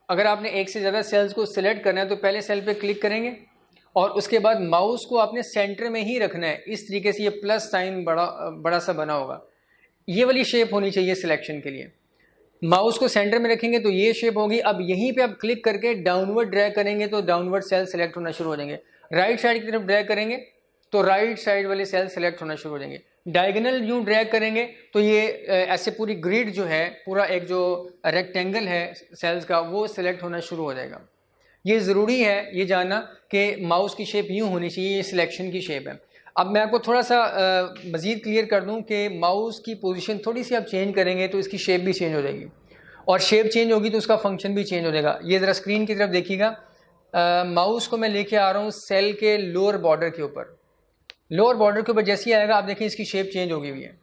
अगर आपने एक से ज़्यादा सेल्स को सिलेक्ट करना है तो पहले सेल पे क्लिक करेंगे और उसके बाद माउस को आपने सेंटर में ही रखना है। इस तरीके से ये प्लस साइन बड़ा सा बना होगा, ये वाली शेप होनी चाहिए सिलेक्शन के लिए। माउस को सेंटर में रखेंगे तो ये शेप होगी। अब यहीं पे आप क्लिक करके डाउनवर्ड ड्रैग करेंगे तो डाउनवर्ड सेल सेलेक्ट होना शुरू हो जाएंगे। राइट साइड की तरफ ड्रैग करेंगे तो राइट साइड वाले सेल सेलेक्ट होना शुरू हो जाएंगे। डायगोनल यूँ ड्रैग करेंगे तो ये ऐसे पूरी ग्रिड जो है, पूरा एक जो रेक्टेंगल है सेल्स का, वो सिलेक्ट होना शुरू हो जाएगा। ये ज़रूरी है ये जानना कि माउस की शेप यूँ होनी चाहिए, ये सिलेक्शन की शेप है। अब मैं आपको थोड़ा सा मज़ीद क्लियर कर दूं कि माउस की पोजीशन थोड़ी सी आप चेंज करेंगे तो इसकी शेप भी चेंज हो जाएगी, और शेप चेंज होगी तो उसका फंक्शन भी चेंज हो जाएगा। ये ज़रा स्क्रीन की तरफ देखिएगा, माउस को मैं लेके आ रहा हूँ सेल के लोअर बॉर्डर के ऊपर। लोअर बॉर्डर के ऊपर जैसे ही आएगा आप देखें इसकी शेप चेंज होगी हुई है।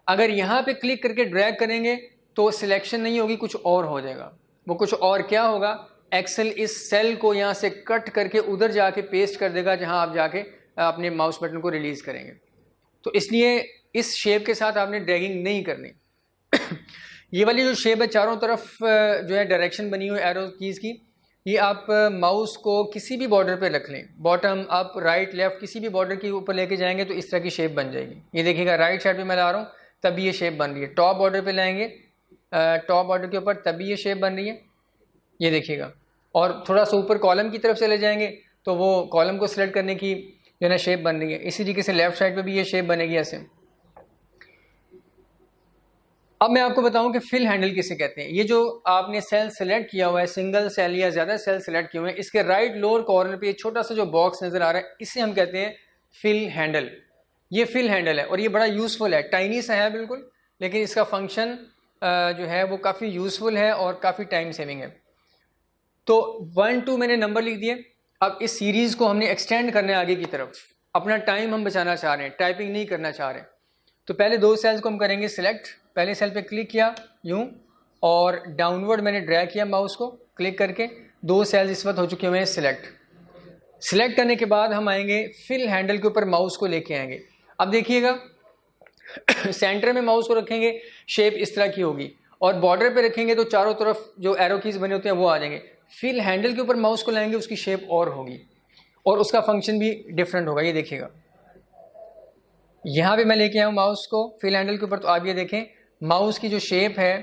अगर यहाँ पे क्लिक करके ड्रैग करेंगे तो सिलेक्शन नहीं होगी, कुछ और हो जाएगा। वो कुछ और क्या होगा, एक्सेल इस सेल को यहाँ से कट करके उधर जाके पेस्ट कर देगा जहाँ आप जाके अपने माउस बटन को रिलीज़ करेंगे। तो इसलिए इस शेप के साथ आपने ड्रैगिंग नहीं करनी। ये वाली जो शेप है चारों तरफ जो है डायरेक्शन बनी हुई एरो कीज़ की, ये आप माउस को किसी भी बॉर्डर पे रख लें, बॉटम अप राइट लेफ़्ट किसी भी बॉर्डर के ऊपर लेके जाएंगे तो इस तरह की शेप बन जाएगी। ये देखिएगा राइट साइड पे मैं ला रहा हूँ तभी ये शेप बन रही है। टॉप बॉर्डर पे लाएंगे, टॉप बॉर्डर के ऊपर तभी ये शेप बन रही है, ये देखिएगा। और थोड़ा सा ऊपर कॉलम की तरफ चले जाएंगे तो वो कॉलम को सिलेक्ट करने की जो है शेप बन रही है। इसी तरीके से लेफ़्ट साइड पे भी ये शेप बनेगी ऐसे। अब मैं आपको बताऊं कि फिल हैंडल किसे कहते हैं। ये जो आपने सेल सेलेक्ट किया हुआ है, सिंगल सेल या ज़्यादा सेल सेलेक्ट किए हुए हैं, इसके राइट लोअर कॉर्नर पे छोटा सा जो बॉक्स नज़र आ रहा है, इसे हम कहते हैं फिल हैंडल। ये फिल हैंडल है और ये बड़ा यूज़फुल है, टाइनी सा है बिल्कुल, लेकिन इसका फंक्शन जो है वो काफ़ी यूज़फुल है और काफ़ी टाइम सेविंग है। तो 1 2 मैंने नंबर लिख दिए। अब इस सीरीज़ को हमने एक्सटेंड करना है आगे की तरफ, अपना टाइम हम बचाना चाह रहे हैं, टाइपिंग नहीं करना चाह रहे। तो पहले दो सेल्स को हम करेंगे सिलेक्ट। पहले सेल पे क्लिक किया यूँ और डाउनवर्ड मैंने ड्रैग किया माउस को क्लिक करके, दो सेल्स इस वक्त हो चुके हुए हैं सिलेक्ट। सिलेक्ट करने के बाद हम आएंगे फिल हैंडल के ऊपर माउस को लेके आएंगे। अब देखिएगा सेंटर में माउस को रखेंगे, शेप इस तरह की होगी, और बॉर्डर पे रखेंगे तो चारों तरफ जो एरो कीज बने होते हैं वो आ जाएंगे। फिल हैंडल के ऊपर माउस को लाएंगे, उसकी शेप और होगी और उसका फंक्शन भी डिफरेंट होगा। ये देखिएगा यहाँ पे मैं लेके आया हूँ माउस को फिल हैंडल के ऊपर, तो आप ये देखें माउस की जो शेप है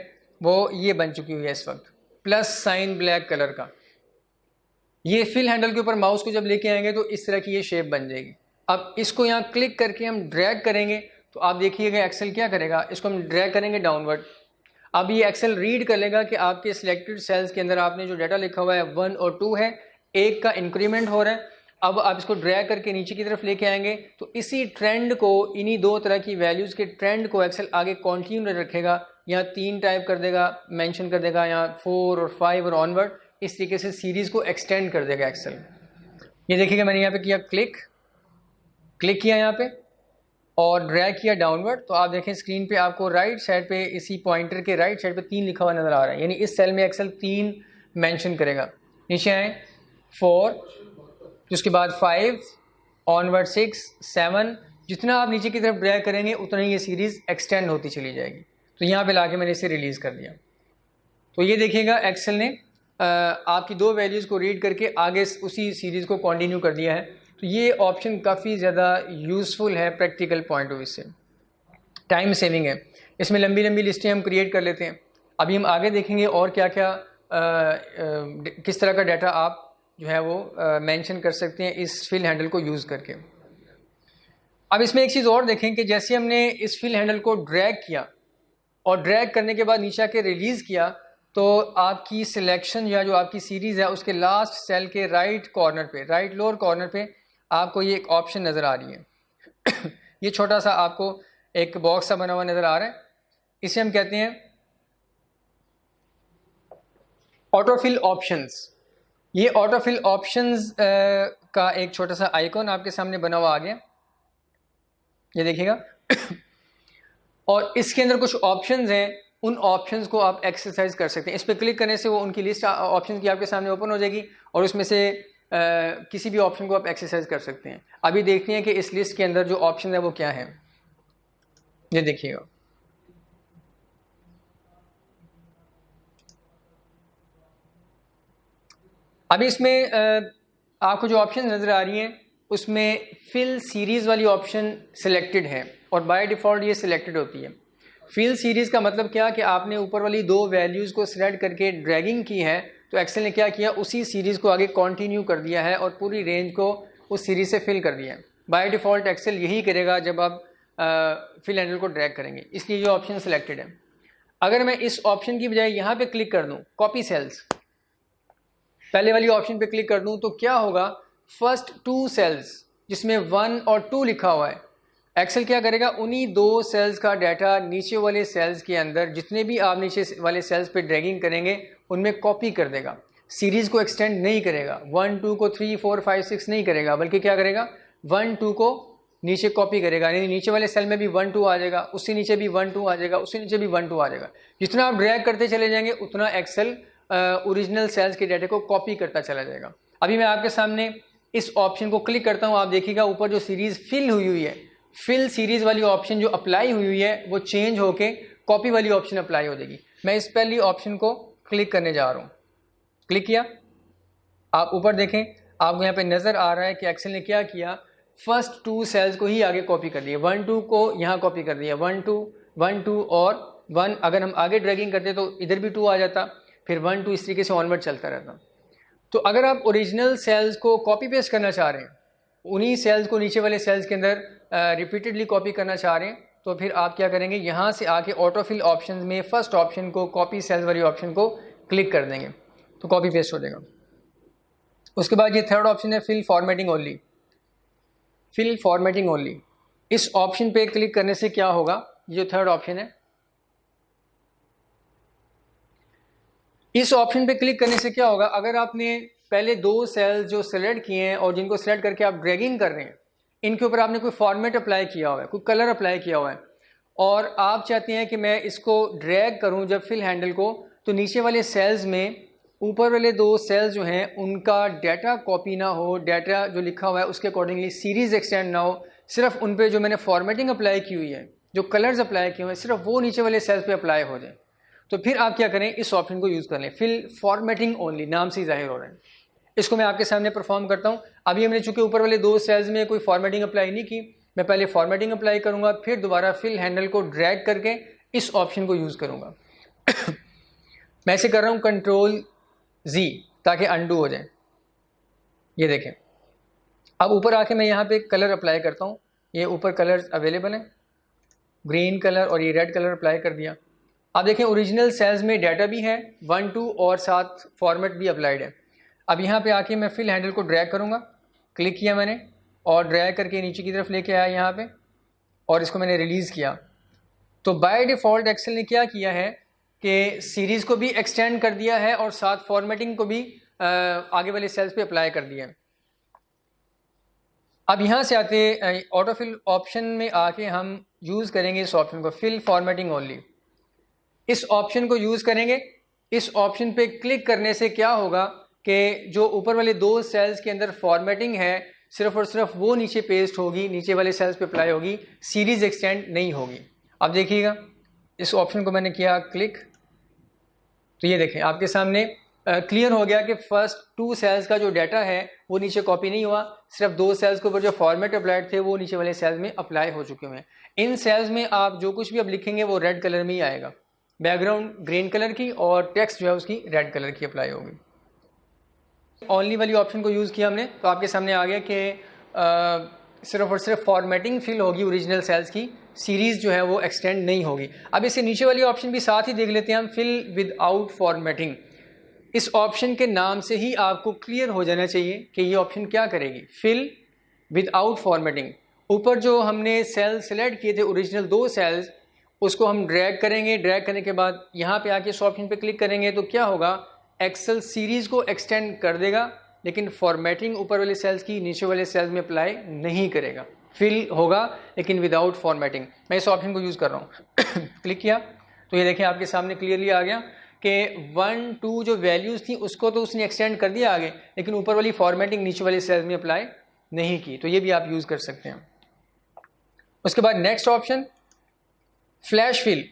वो ये बन चुकी हुई है इस वक्त, प्लस साइन ब्लैक कलर का। ये फिल हैंडल के ऊपर माउस को जब लेके आएंगे तो इस तरह की ये शेप बन जाएगी। अब इसको यहाँ क्लिक करके हम ड्रैग करेंगे तो आप देखिएगा एक्सेल क्या करेगा, इसको हम ड्रैग करेंगे डाउनवर्ड। अब ये एक्सेल रीड कर लेगा कि आपके सिलेक्टेड सेल्स के अंदर आपने जो डाटा लिखा हुआ है 1 और 2 है, 1 का इंक्रीमेंट हो रहा है। अब आप इसको ड्रैग करके नीचे की तरफ लेके आएंगे तो इसी ट्रेंड को, इन्हीं दो तरह की वैल्यूज़ के ट्रेंड को एक्सेल आगे कंटिन्यू रखेगा। यहाँ 3 टाइप कर देगा, मेंशन कर देगा, यहाँ 4 और 5 और ऑनवर्ड, इस तरीके से सीरीज़ को एक्सटेंड कर देगा एक्सेल। ये देखिएगा मैंने यहाँ पे किया क्लिक किया यहाँ पे और ड्रैग किया डाउनवर्ड, तो आप देखें स्क्रीन पे आपको राइट साइड पे इसी पॉइंटर के राइट साइड पे 3 लिखा हुआ नज़र आ रहा है, यानी इस सेल में एक्सेल 3 मेंशन करेगा। नीचे आए 4, उसके बाद 5, ऑनवर्ड 6, 7, जितना आप नीचे की तरफ ड्रैग करेंगे उतना ही ये सीरीज़ एक्सटेंड होती चली जाएगी। तो यहाँ पे लाके मैंने इसे रिलीज़ कर दिया। तो ये देखिएगा एक्सेल ने आपकी 2 वैल्यूज़ को रीड करके आगे उसी सीरीज़ को कंटिन्यू कर दिया है। तो ये ऑप्शन काफ़ी ज़्यादा यूज़फुल है प्रैक्टिकल पॉइंट ऑफ व्यू से, टाइम सेविंग है। इसमें लंबी लंबी लिस्टें हम क्रिएट कर लेते हैं। अभी हम आगे देखेंगे और क्या क्या किस तरह का डाटा आप जो है वो मेंशन कर सकते हैं इस फिल हैंडल को यूज़ करके। अब इसमें एक चीज़ और देखें कि जैसे हमने इस फिल हैंडल को ड्रैग किया और ड्रैग करने के बाद नीचे आके रिलीज़ किया तो आपकी सिलेक्शन या जो आपकी सीरीज़ है उसके लास्ट सेल के राइट कॉर्नर पे, राइट लोअर कॉर्नर पे आपको ये एक ऑप्शन नज़र आ रही है। ये छोटा सा आपको एक बॉक्स सा बना हुआ नज़र आ रहा है, इसे हम कहते हैं ऑटोफिल ऑप्शंस। ये ऑटोफिल ऑप्शंस का एक छोटा सा आइकॉन आपके सामने बना हुआ आ गया, ये देखिएगा। और इसके अंदर कुछ ऑप्शंस हैं, उन ऑप्शंस को आप एक्सरसाइज कर सकते हैं। इस पर क्लिक करने से वो उनकी लिस्ट ऑप्शंस की आपके सामने ओपन हो जाएगी और उसमें से किसी भी ऑप्शन को आप एक्सरसाइज कर सकते हैं। अभी देखते हैं कि इस लिस्ट के अंदर जो ऑप्शन है वो क्या है। ये देखिएगा, अभी इसमें आपको जो ऑप्शन नज़र आ रही हैं उसमें फिल सीरीज़ वाली ऑप्शन सिलेक्टेड है और बाय डिफ़ॉल्ट ये सिलेक्टेड होती है। फिल सीरीज़ का मतलब क्या कि आपने ऊपर वाली 2 वैल्यूज़ को सिलेक्ट करके ड्रैगिंग की है तो एक्सेल ने क्या किया, उसी सीरीज़ को आगे कंटिन्यू कर दिया है और पूरी रेंज को उस सीरीज़ से फिल कर दिया है। बाय डिफ़ॉल्ट एक्सेल यही करेगा जब आप फिल हैंडल को ड्रैग करेंगे, इसलिए ये ऑप्शन सिलेक्टेड है। अगर मैं इस ऑप्शन की बजाय यहाँ पे क्लिक कर दूँ, कॉपी सेल्स, पहले वाली ऑप्शन पे क्लिक कर दूँ तो क्या होगा, फर्स्ट 2 सेल्स जिसमें 1 और 2 लिखा हुआ है, एक्सेल क्या करेगा, उन्हीं 2 सेल्स का डाटा नीचे वाले सेल्स के अंदर जितने भी आप नीचे वाले सेल्स पे ड्रैगिंग करेंगे उनमें कॉपी कर देगा। सीरीज़ को एक्सटेंड नहीं करेगा, 1 2 को 3 4 5 6 नहीं करेगा, बल्कि क्या करेगा 1 2 को नीचे कॉपी करेगा, यानी नीचे वाले सेल में भी 1 2 आ जाएगा, उससे नीचे भी 1 2 आ जाएगा, उससे नीचे भी 1 2 आ जाएगा। जितना आप ड्रैग करते चले जाएंगे उतना एक्सेल ओरिजिनल सेल्स के डाटा को कॉपी करता चला जाएगा। अभी मैं आपके सामने इस ऑप्शन को क्लिक करता हूँ, आप देखिएगा ऊपर जो सीरीज़ फिल हुई है, फिल सीरीज़ वाली ऑप्शन जो अप्लाई हुई है वो चेंज होके कॉपी वाली ऑप्शन अप्लाई हो जाएगी। मैं इस पहली ऑप्शन को क्लिक करने जा रहा हूँ, क्लिक किया, आप ऊपर देखें आपको यहाँ पे नज़र आ रहा है कि एक्सेल ने क्या किया, फर्स्ट 2 सेल्स को ही आगे कॉपी कर दिया, 1 2 को यहाँ कॉपी कर दिया, 1 2 1 2 और 1। अगर हम आगे ड्रैगिंग करते तो इधर भी 2 आ जाता, फिर 1 2 इस तरीके से ऑनवर्ड चलता रहता। तो अगर आप ओरिजिनल सेल्स को कॉपी पेस्ट करना चाह रहे हैं, उन्हीं सेल्स को नीचे वाले सेल्स के अंदर रिपीटेडली कॉपी करना चाह रहे हैं, तो फिर आप क्या करेंगे, यहाँ से आके ऑटोफिल ऑप्शन में फर्स्ट ऑप्शन को, कॉपी सेल्स वाली ऑप्शन को क्लिक कर देंगे तो कॉपी पेस्ट हो जाएगा। उसके बाद ये थर्ड ऑप्शन है fill formatting only. Fill formatting only, इस ऑप्शन पे क्लिक करने से क्या होगा, ये थर्ड ऑप्शन है, इस ऑप्शन पे क्लिक करने से क्या होगा, अगर आपने पहले 2 सेल्स जो सेलेक्ट किए हैं और जिनको सेलेक्ट करके आप ड्रैगिंग कर रहे हैं, इनके ऊपर आपने कोई फॉर्मेट अप्लाई किया हुआ है, कोई कलर अप्लाई किया हुआ है और आप चाहते हैं कि मैं इसको ड्रैग करूं जब फिल हैंडल को, तो नीचे वाले सेल्स में ऊपर वाले 2 सेल्स जो हैं उनका डाटा कॉपी ना हो, डाटा जो लिखा हुआ है उसके अकॉर्डिंगली सीरीज़ एक्सटेंड ना हो, सिर्फ उन पे जो मैंने फॉर्मेटिंग अप्लाई की हुई है, जो कलर्स अप्लाई किए हुए हैं, सिर्फ वो नीचे वाले सेल्स पे अप्लाई हो जाए। तो फिर आप क्या करें, इस ऑप्शन को यूज़ कर लें, फिल फॉर्मेटिंग ओनली, नाम से ही जाहिर हो रहा है। इसको मैं आपके सामने परफॉर्म करता हूँ। अभी हमने चूंकि ऊपर वाले 2 सेल्स में कोई फॉर्मेटिंग अप्लाई नहीं की, मैं पहले फॉर्मेटिंग अप्लाई करूँगा, फिर दोबारा फिल हैंडल को ड्रैग करके इस ऑप्शन को यूज़ करूँगा। मैं इसे कर रहा हूँ Ctrl Z ताकि अनडू हो जाए। ये देखें, अब ऊपर आके मैं यहाँ पे कलर अप्लाई करता हूँ। ये ऊपर कलर अवेलेबल हैं, ग्रीन कलर और ये रेड कलर अप्लाई कर दिया। अब देखें ओरिजिनल सेल्स में डाटा भी है 1 2 और साथ फॉर्मेट भी अप्लाइड है। अब यहाँ पे आके मैं फिल हैंडल को ड्रैग करूँगा, क्लिक किया मैंने और ड्रैग करके नीचे की तरफ लेके आया यहाँ पे और इसको मैंने रिलीज़ किया। तो बाय डिफ़ॉल्ट एक्सेल ने क्या किया है कि सीरीज़ को भी एक्सटेंड कर दिया है और साथ फॉर्मेटिंग को भी आगे वाले सेल्स पे अप्लाई कर दिया है। अब यहाँ से आते ऑटो फिल ऑप्शन में आके हम यूज़ करेंगे इस ऑप्शन को, फिल फॉर्मेटिंग ओनली। इस ऑप्शन को यूज़ करेंगे। इस ऑप्शन पे क्लिक करने से क्या होगा कि जो ऊपर वाले 2 सेल्स के अंदर फॉर्मेटिंग है सिर्फ और सिर्फ वो नीचे पेस्ट होगी, नीचे वाले सेल्स पे अप्लाई होगी, सीरीज़ एक्सटेंड नहीं होगी। अब देखिएगा, इस ऑप्शन को मैंने किया क्लिक, तो ये देखें आपके सामने क्लियर हो गया कि फर्स्ट 2 सेल्स का जो डाटा है वो नीचे कॉपी नहीं हुआ, सिर्फ 2 सेल्स के ऊपर जो फॉर्मेट अप्लाइड थे वो नीचे वाले सेल्स में अप्लाई हो चुके हैं। इन सेल्स में आप जो कुछ भी अब लिखेंगे वो रेड कलर में ही आएगा, बैकग्राउंड ग्रीन कलर की और टेक्स्ट जो है उसकी रेड कलर की अप्लाई होगी। ओनली वाली ऑप्शन को यूज़ किया हमने, तो आपके सामने आ गया कि सिर्फ और सिर्फ फॉर्मेटिंग फिल होगी ओरिजिनल सेल्स की, सीरीज़ जो है वो एक्सटेंड नहीं होगी। अब इससे नीचे वाली ऑप्शन भी साथ ही देख लेते हैं हम, फिल विदाउट फॉर्मेटिंग। इस ऑप्शन के नाम से ही आपको क्लियर हो जाना चाहिए कि ये ऑप्शन क्या करेगी, फिल विदाउट फॉर्मेटिंग। ऊपर जो हमने सेल सेलेक्ट किए थे ओरिजिनल 2 सेल्स, उसको हम ड्रैग करेंगे। ड्रैग करने के बाद यहाँ पे आके इस ऑप्शन पे क्लिक करेंगे तो क्या होगा, एक्सेल सीरीज़ को एक्सटेंड कर देगा, लेकिन फॉर्मेटिंग ऊपर वाले सेल्स की नीचे वाले सेल्स में अप्लाई नहीं करेगा। फिल होगा लेकिन विदाउट फॉर्मेटिंग। मैं इस ऑप्शन को यूज़ कर रहा हूँ क्लिक किया तो ये देखें आपके सामने क्लियरली आ गया कि 1 2 जो वैल्यूज़ थी उसको तो उसने एक्सटेंड कर दिया आगे, लेकिन ऊपर वाली फॉर्मेटिंग नीचे वाले सेल्स में अप्लाई नहीं की। तो ये भी आप यूज़ कर सकते हैं। उसके बाद नेक्स्ट ऑप्शन फ्लैश फिल,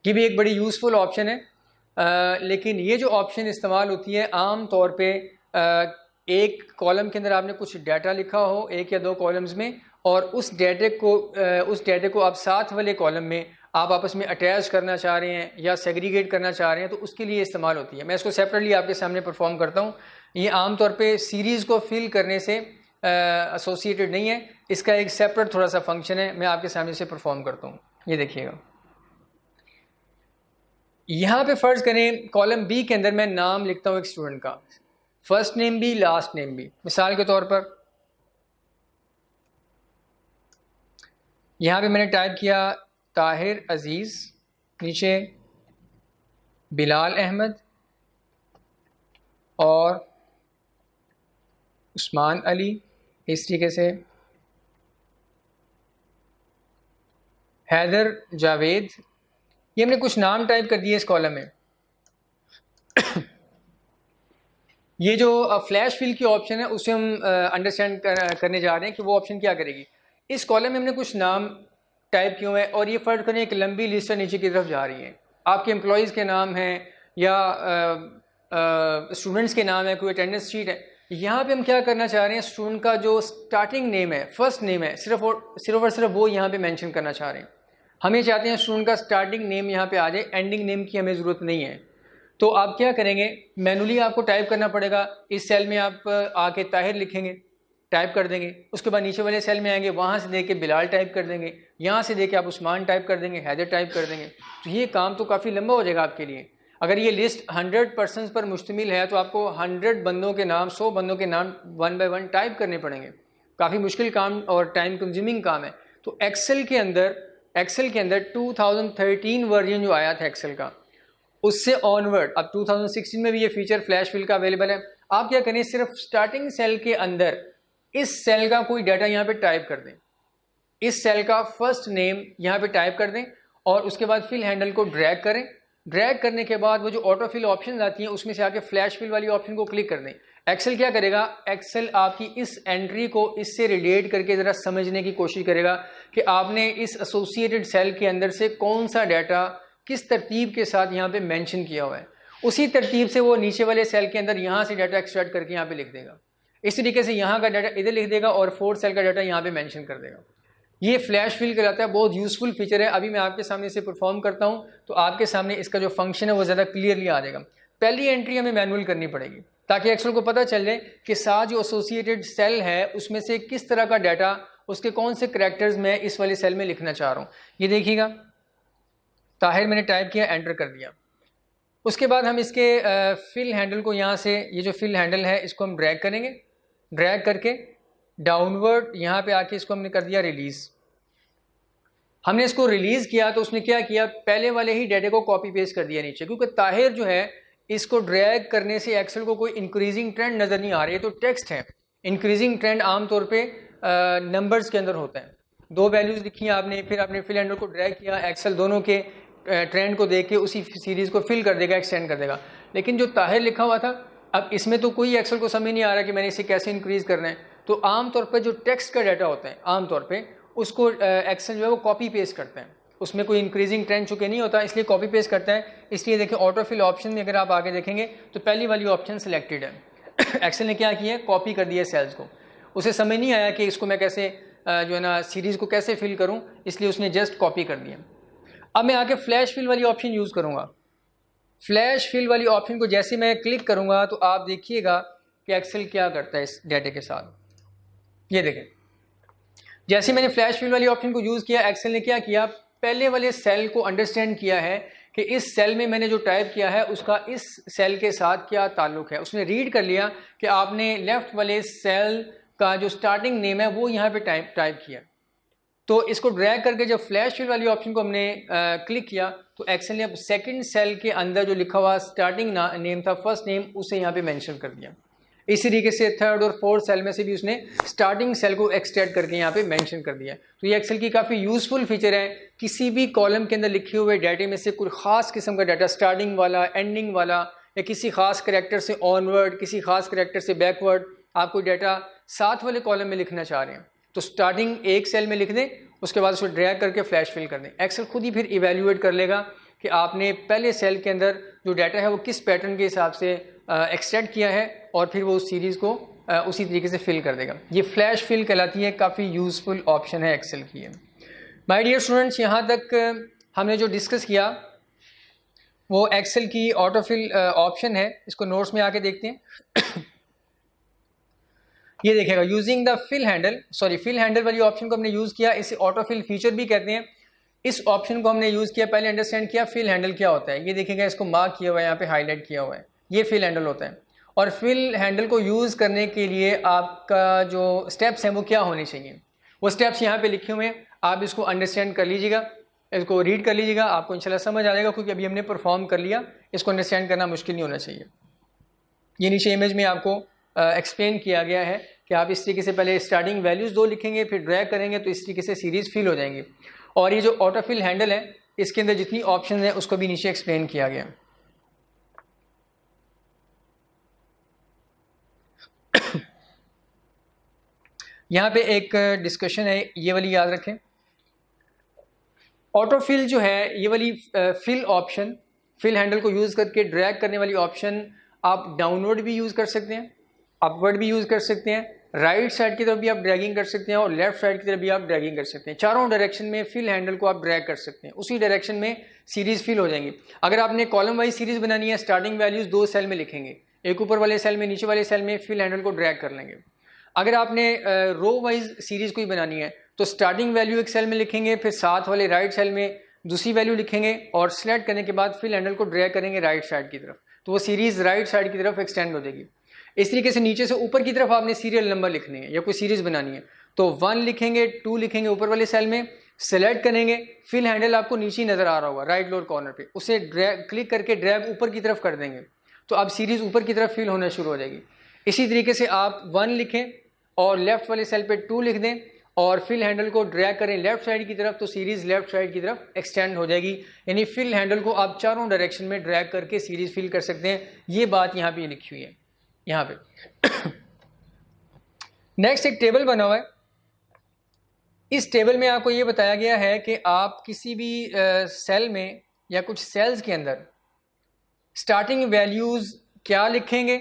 ये भी एक बड़ी यूज़फुल ऑप्शन है, लेकिन ये जो ऑप्शन इस्तेमाल होती है आम तौर पे एक कॉलम के अंदर आपने कुछ डाटा लिखा हो 1 या 2 कॉलम्स में, और उस डाटे को आप साथ वाले कॉलम में आप आपस में अटैच करना चाह रहे हैं या सेग्रीगेट करना चाह रहे हैं, तो उसके लिए इस्तेमाल होती है। मैं इसको सेपरेटली आपके सामने परफॉर्म करता हूँ। ये आम तौर पे सीरीज़ को फिल करने से एसोसिएटेड नहीं है, इसका एक सेपरेट थोड़ा सा फंक्शन है। मैं आपके सामने से परफॉर्म करता हूँ। ये देखिएगा, यहाँ पे फ़र्ज़ करें कॉलम बी के अंदर मैं नाम लिखता हूँ एक स्टूडेंट का, फर्स्ट नेम भी लास्ट नेम भी। मिसाल के तौर पर यहाँ पे मैंने टाइप किया ताहिर अज़ीज़, नीचे बिलाल अहमद और उस्मान अली, इस तरीके से हैदर जावेद। ये हमने कुछ नाम टाइप कर दिए इस कॉलम में। ये जो फ्लैश फिल की ऑप्शन है उसे हम अंडरस्टैंड करने जा रहे हैं कि वो ऑप्शन क्या करेगी। इस कॉलम में हमने कुछ नाम टाइप किए हुए हैं और ये फ़र्ज करें एक लंबी लिस्ट नीचे की तरफ जा रही है। आपके एम्प्लॉयज़ के नाम हैं या स्टूडेंट्स के नाम है, कोई अटेंडेंस शीट है। यहाँ पे हम क्या करना चाह रहे हैं, स्टूडेंट का जो स्टार्टिंग नेम है, फर्स्ट नेम है, सिर्फ और सिर्फ वो यहाँ पे मेंशन करना चाह रहे हैं। हम ये चाहते हैं स्टूडेंट का स्टार्टिंग नेम यहाँ पे आ जाए, एंडिंग नेम की हमें ज़रूरत नहीं है। तो आप क्या करेंगे, मैनुअली आपको टाइप करना पड़ेगा। इस सेल में आप आके ताहिर लिखेंगे, टाइप कर देंगे। उसके बाद नीचे वाले सेल में आएंगे, वहाँ से देके बिलाल टाइप कर देंगे, यहाँ से देके आप उस्मान टाइप कर देंगे, हैदर टाइप कर देंगे। तो ये काम तो काफ़ी लंबा हो जाएगा आपके लिए। अगर ये लिस्ट 100 पर्सन्स पर मुश्तमिल है तो आपको 100 बंदों के नाम, 100 बंदों के नाम 1 बाय 1 टाइप करने पड़ेंगे। काफ़ी मुश्किल काम और टाइम कंज्यूमिंग काम है। तो एक्सेल के अंदर 2013 वर्जन जो आया था एक्सेल का, उससे ऑनवर्ड अब 2016 में भी ये फीचर फ्लैश फिल का अवेलेबल है। आप क्या करें, सिर्फ स्टार्टिंग सेल के अंदर इस सेल का कोई डाटा यहाँ पे टाइप कर दें, इस सेल का फर्स्ट नेम यहाँ पे टाइप कर दें और उसके बाद फिल हैंडल को ड्रैग करें। ड्रैग करने के बाद वो जो ऑटो फिल ऑप्शन आती हैं उसमें से आके फ्लैश फिल वाली ऑप्शन को क्लिक कर दें। एक्सेल क्या करेगा, एक्सेल आपकी इस एंट्री को इससे रिलेट करके ज़रा समझने की कोशिश करेगा कि आपने इस एसोसिएटेड सेल के अंदर से कौन सा डाटा किस तरतीब के साथ यहाँ पे मेंशन किया हुआ है। उसी तरतीब से वो नीचे वाले सेल के अंदर यहाँ से डाटा एक्सट्रैक्ट करके यहाँ पे लिख देगा। इस तरीके से यहाँ का डाटा इधर लिख देगा और 4th सेल का डाटा यहाँ पे मेंशन कर देगा। ये फ्लैश फिल कहलाता है, बहुत यूज़फुल फीचर है। अभी मैं आपके सामने इसे परफॉर्म करता हूँ तो आपके सामने इसका जो फंक्शन है वो ज़्यादा क्लियरली आ जाएगा। पहली एंट्री हमें मैनुअल करनी पड़ेगी ताकि एक्सेल को पता चल जाए कि साथ जो एसोसिएटेड सेल है उसमें से किस तरह का डाटा, उसके कौन से करैक्टर्स मैं इस वाले सेल में लिखना चाह रहा हूँ। ये देखिएगा, ताहिर मैंने टाइप किया, एंटर कर दिया। उसके बाद हम इसके फिल हैंडल को यहाँ से, ये जो फिल हैंडल है इसको हम ड्रैग करेंगे, ड्रैग करके डाउनवर्ड यहाँ पे आके इसको हमने कर दिया रिलीज़। हमने इसको रिलीज़ किया तो उसने क्या किया, पहले वाले ही डाटा को कॉपी पेस्ट कर दिया नीचे, क्योंकि ताहिर जो है इसको ड्रैग करने से एक्सेल को कोई इंक्रीजिंग ट्रेंड नज़र नहीं आ रही है। तो टेक्स्ट है, इंक्रीजिंग ट्रेंड आमतौर पे नंबर्स के अंदर होता है। दो वैल्यूज़ लिखी आपने, फिर आपने फिल हैंडल को ड्रैग किया, एक्सेल दोनों के ट्रेंड को देख के उसी सीरीज़ को फिल कर देगा, एक्सटेंड कर देगा। लेकिन जो ताहिर लिखा हुआ था, अब इसमें तो कोई एक्सेल को समझ नहीं आ रहा कि मैंने इसे कैसे इंक्रीज़ करना है। तो आमतौर पर जो टेक्स्ट का डाटा होता है आमतौर पर उसको एक्सेल जो है वो कॉपी पेस्ट करते हैं, उसमें कोई इंक्रीजिंग ट्रेंड चुके नहीं होता, इसलिए कॉपी पेस्ट करता है। इसलिए देखिए ऑटो फिल ऑप्शन में अगर आप आगे देखेंगे तो पहली वाली ऑप्शन सिलेक्टेड है। एक्सेल ने क्या किया है, कॉपी कर दिया सेल्स को। उसे समझ नहीं आया कि इसको मैं कैसे जो है ना सीरीज़ को कैसे फिल करूं, इसलिए उसने जस्ट कॉपी कर दिया। अब मैं आके फ्लैश फिल वाली ऑप्शन यूज़ करूँगा। फ्लैश फिल वाली ऑप्शन को जैसे मैं क्लिक करूँगा तो आप देखिएगा कि एक्सेल क्या करता है इस डाटे के साथ। ये देखें, जैसे मैंने फ्लैश फिल वाली ऑप्शन को यूज़ किया, एक्सेल ने क्या किया, पहले वाले सेल को अंडरस्टैंड किया है कि इस सेल में मैंने जो टाइप किया है उसका इस सेल के साथ क्या ताल्लुक है। उसने रीड कर लिया कि आपने लेफ्ट वाले सेल का जो स्टार्टिंग नेम है वो यहाँ पे टाइप किया। तो इसको ड्रैग करके जब फ्लैश फिल वाली ऑप्शन को हमने क्लिक किया तो एक्सेल ने अब सेकंड सेल के अंदर जो लिखा हुआ स्टार्टिंग नेम था, फर्स्ट नेम, उसे यहाँ पे मेंशन कर दिया। इसी तरीके से थर्ड और फोर्थ सेल में से भी उसने स्टार्टिंग सेल को एक्सट्रैक्ट करके यहाँ पे मेंशन कर दिया। तो ये एक्सेल की काफ़ी यूज़फुल फीचर है। किसी भी कॉलम के अंदर लिखे हुए डाटे में से कोई ख़ास किस्म का डाटा, स्टार्टिंग वाला, एंडिंग वाला, या किसी खास करैक्टर से ऑनवर्ड, किसी खास करैक्टर से बैकवर्ड, आप कोई डाटा साथ वाले कॉलम में लिखना चाह रहे हैं तो स्टार्टिंग एक सेल में लिख दें, उसके बाद उसको ड्रैग करके फ्लैश फिल कर दें। एक्सेल खुद ही फिर इवेल्यूएट कर लेगा कि आपने पहले सेल के अंदर जो डाटा है वो किस पैटर्न के हिसाब से एक्सट्रैक्ट किया है और फिर वो उस सीरीज़ को उसी तरीके से फिल कर देगा। ये फ्लैश फिल कहलाती है, काफ़ी यूज़फुल ऑप्शन है एक्सेल की है। माय डियर स्टूडेंट्स, यहाँ तक हमने जो डिस्कस किया वो एक्सेल की ऑटो फिल ऑप्शन है। इसको नोट्स में आके देखते हैं। ये देखिएगा, using the fill handle, fill handle वाली ऑप्शन को हमने यूज़ किया, इसे ऑटो फिल फीचर भी कहते हैं। इस ऑप्शन को हमने यूज़ किया, पहले अंडरस्टैंड किया फिल हैंडल क्या होता है। ये देखिएगा, इसको मार्क किया हुआ है, यहाँ पे हाईलाइट किया हुआ है, ये फिल हैंडल होता है। और फिल हैंडल को यूज़ करने के लिए आपका जो स्टेप्स हैं वो क्या होने चाहिए, वो स्टेप्स यहाँ पे लिखे हुए हैं। आप इसको अंडरस्टैंड कर लीजिएगा, इसको रीड कर लीजिएगा, आपको इंशाल्लाह समझ आ जाएगा, क्योंकि अभी हमने परफॉर्म कर लिया, इसको अंडरस्टैंड करना मुश्किल नहीं होना चाहिए। ये नीचे इमेज में आपको एक्सप्लेन किया गया है कि आप इस तरीके से पहले स्टार्टिंग वैल्यूज़ 2 लिखेंगे, फिर ड्रैग करेंगे तो इस तरीके से सीरीज़ फिल हो जाएंगी। और ये जो ऑटो फिल हैंडल है इसके अंदर जितनी ऑप्शन है उसको भी नीचे एक्सप्लेन किया गया। यहाँ पे एक डिस्कशन है, ये वाली याद रखें। ऑटो फिल जो है, ये वाली फिल ऑप्शन, फिल हैंडल को यूज़ करके ड्रैग करने वाली ऑप्शन आप डाउनवर्ड भी यूज़ कर सकते हैं, अपवर्ड भी यूज़ कर सकते हैं, राइट साइड की तरफ भी आप ड्रैगिंग कर सकते हैं और लेफ्ट साइड की तरफ भी आप ड्रैगिंग कर सकते हैं। चारों डायरेक्शन में फिल हैंडल को आप ड्रैग कर सकते हैं, उसी डायरेक्शन में सीरीज़ फिल हो जाएंगी। अगर आपने कॉलम वाइज सीरीज़ बनानी है, स्टार्टिंग वैल्यूज़ 2 सेल में लिखेंगे, एक ऊपर वाले सेल में, नीचे वाले सेल में फिल हैंडल को ड्रैग कर लेंगे। अगर आपने रो वाइज सीरीज़ कोई बनानी है तो स्टार्टिंग वैल्यू एक सेल में लिखेंगे, फिर साथ वाले राइट सेल में दूसरी वैल्यू लिखेंगे और सिलेक्ट करने के बाद फिल हैंडल को ड्रैग करेंगे राइट साइड की तरफ, तो वो सीरीज़ राइट साइड की तरफ एक्सटेंड हो जाएगी। इस तरीके से नीचे से ऊपर की तरफ आपने सीरियल नंबर लिखने हैं या कोई सीरीज़ बनानी है तो 1 लिखेंगे, 2 लिखेंगे ऊपर वाले सेल में, सेलेक्ट करेंगे, फिल हैंडल आपको नीचे नज़र आ रहा होगा राइट लोअर कॉर्नर पे, उसे ड्रैग क्लिक करके ड्रैग ऊपर की तरफ कर देंगे तो अब सीरीज़ ऊपर की तरफ फिल होना शुरू हो जाएगी। इसी तरीके से आप 1 लिखें और लेफ्ट वाले सेल पे 2 लिख दें और फिल हैंडल को ड्रैग करें लेफ्ट साइड की तरफ तो सीरीज़ लेफ्ट साइड की तरफ एक्सटेंड हो जाएगी। यानी फिल हैंडल को आप चारों डायरेक्शन में ड्रैग करके सीरीज़ फिल कर सकते हैं। ये बात यहाँ पे लिखी हुई है यहाँ पे। नेक्स्ट एक टेबल बना हुआ है, इस टेबल में आपको ये बताया गया है कि आप किसी भी सेल में या कुछ सेल्स के अंदर स्टार्टिंग वैल्यूज़ क्या लिखेंगे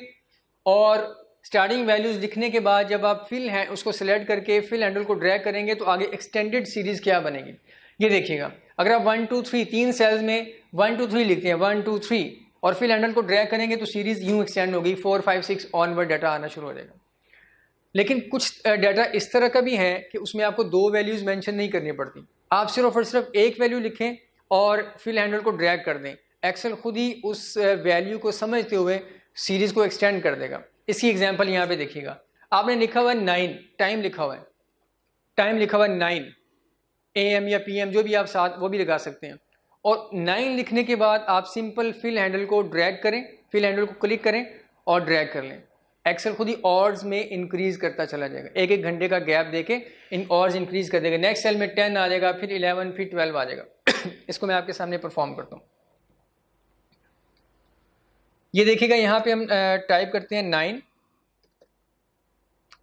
और स्टार्टिंग वैल्यूज़ लिखने के बाद जब आप उसको सिलेक्ट करके फिल हैंडल को ड्रैग करेंगे तो आगे एक्सटेंडेड सीरीज़ क्या बनेगी। ये देखिएगा, अगर आप 1 2 3 3 सेल्स में 1 2 3 लिखते हैं 1 2 3 और फिल हैंडल को ड्रैग करेंगे तो सीरीज़ यूँ एक्सटेंड होगी, 4, 5, 6 ऑनवर्ड डाटा आना शुरू हो जाएगा। लेकिन कुछ डाटा इस तरह का भी है कि उसमें आपको 2 वैल्यूज़ मेंशन नहीं करनी पड़ती, आप सिर्फ और सिर्फ एक वैल्यू लिखें और फिल हैंडल को ड्रैग कर दें, एक्सेल खुद ही उस वैल्यू को समझते हुए सीरीज़ को एक्सटेंड कर देगा। इसकी एग्जांपल यहाँ पे देखिएगा, आपने लिखा हुआ है 9, टाइम लिखा हुआ है, टाइम लिखा हुआ है 9 AM या PM, जो भी आप साथ वो भी लगा सकते हैं। और 9 लिखने के बाद आप सिंपल फिल हैंडल को ड्रैग करें, फिल हैंडल को क्लिक करें और ड्रैग कर लें। एक्सेल खुद ही ऑर्ड्स में इंक्रीज करता चला जाएगा, एक एक घंटे का गैप देके इन ऑर्ड्स इंक्रीज कर देगा। नेक्स्ट सेल में 10 आ जाएगा, फिर 11, फिर 12 आ जाएगा। इसको मैं आपके सामने परफॉर्म करता हूँ। ये देखिएगा, यहाँ पे हम टाइप करते हैं 9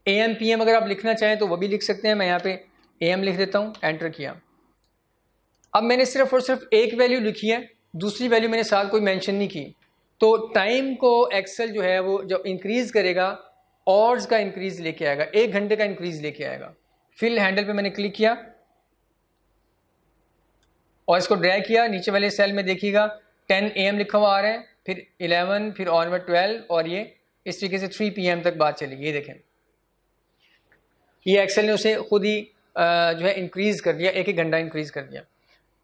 AM PM। अगर आप लिखना चाहें तो वो भी लिख सकते हैं, मैं यहाँ पे AM लिख देता हूँ, एंटर किया। अब मैंने सिर्फ और सिर्फ एक वैल्यू लिखी है, दूसरी वैल्यू मैंने साथ कोई मेंशन नहीं की, तो टाइम को एक्सेल जो है वो जब इंक्रीज करेगा ऑर्ड्स का इंक्रीज लेके आएगा, 1 घंटे का इंक्रीज लेके आएगा। फिल हैंडल पे मैंने क्लिक किया और इसको ड्रैग किया, नीचे वाले सेल में देखिएगा 10 AM लिखा हुआ आ रहा है, फिर 11, फिर ऑनवर्ड 12, और ये इस तरीके से 3 PM तक बात चलेगी। ये देखें, ये एक्सेल ने उसे खुद ही जो है इंक्रीज कर दिया, 1 घंटा इंक्रीज कर दिया।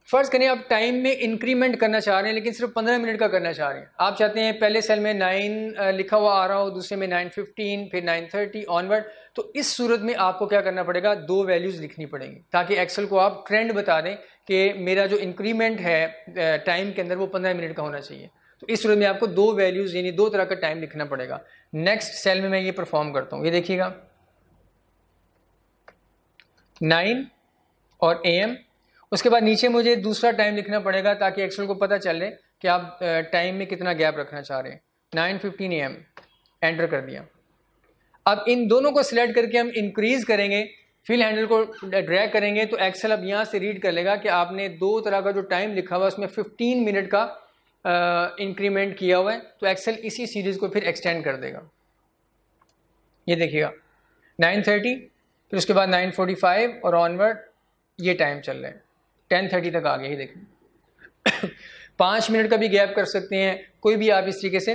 फर्ज करें आप टाइम में इंक्रीमेंट करना चाह रहे हैं लेकिन सिर्फ 15 मिनट का करना चाह रहे हैं। आप चाहते हैं पहले सेल में 9 लिखा हुआ आ रहा हो, दूसरे में 9:15, फिर 9:30 ऑनवर्ड, तो इस सूरत में आपको क्या करना पड़ेगा, 2 वैल्यूज़ लिखनी पड़ेंगी ताकि एक्सेल को आप ट्रेंड बता दें कि मेरा जो इंक्रीमेंट है टाइम के अंदर वो 15 मिनट का होना चाहिए। तो इस सूरत में आपको 2 वैल्यूज़ यानी 2 तरह का टाइम लिखना पड़ेगा। नेक्स्ट सेल में मैं ये परफॉर्म करता हूँ, ये देखिएगा 9 और AM। उसके बाद नीचे मुझे दूसरा टाइम लिखना पड़ेगा ताकि एक्सेल को पता चले कि आप टाइम में कितना गैप रखना चाह रहे हैं। 9:15 AM, एंटर कर दिया। अब इन दोनों को सिलेक्ट करके हम इंक्रीज करेंगे, फिल हैंडल को ड्रैग करेंगे तो एक्सेल अब यहाँ से रीड कर लेगा कि आपने 2 तरह का जो टाइम लिखा हुआ है उसमें 15 मिनट का इंक्रीमेंट किया हुआ है, तो एक्सेल इसी सीरीज़ को फिर एक्सटेंड कर देगा। ये देखिएगा 9:30, फिर उसके बाद 9:45 और ऑनवर्ड ये टाइम चल रहा है, 10:30 तक आ गया। ये देखें 5 मिनट का भी गैप कर सकते हैं, कोई भी आप इस तरीके से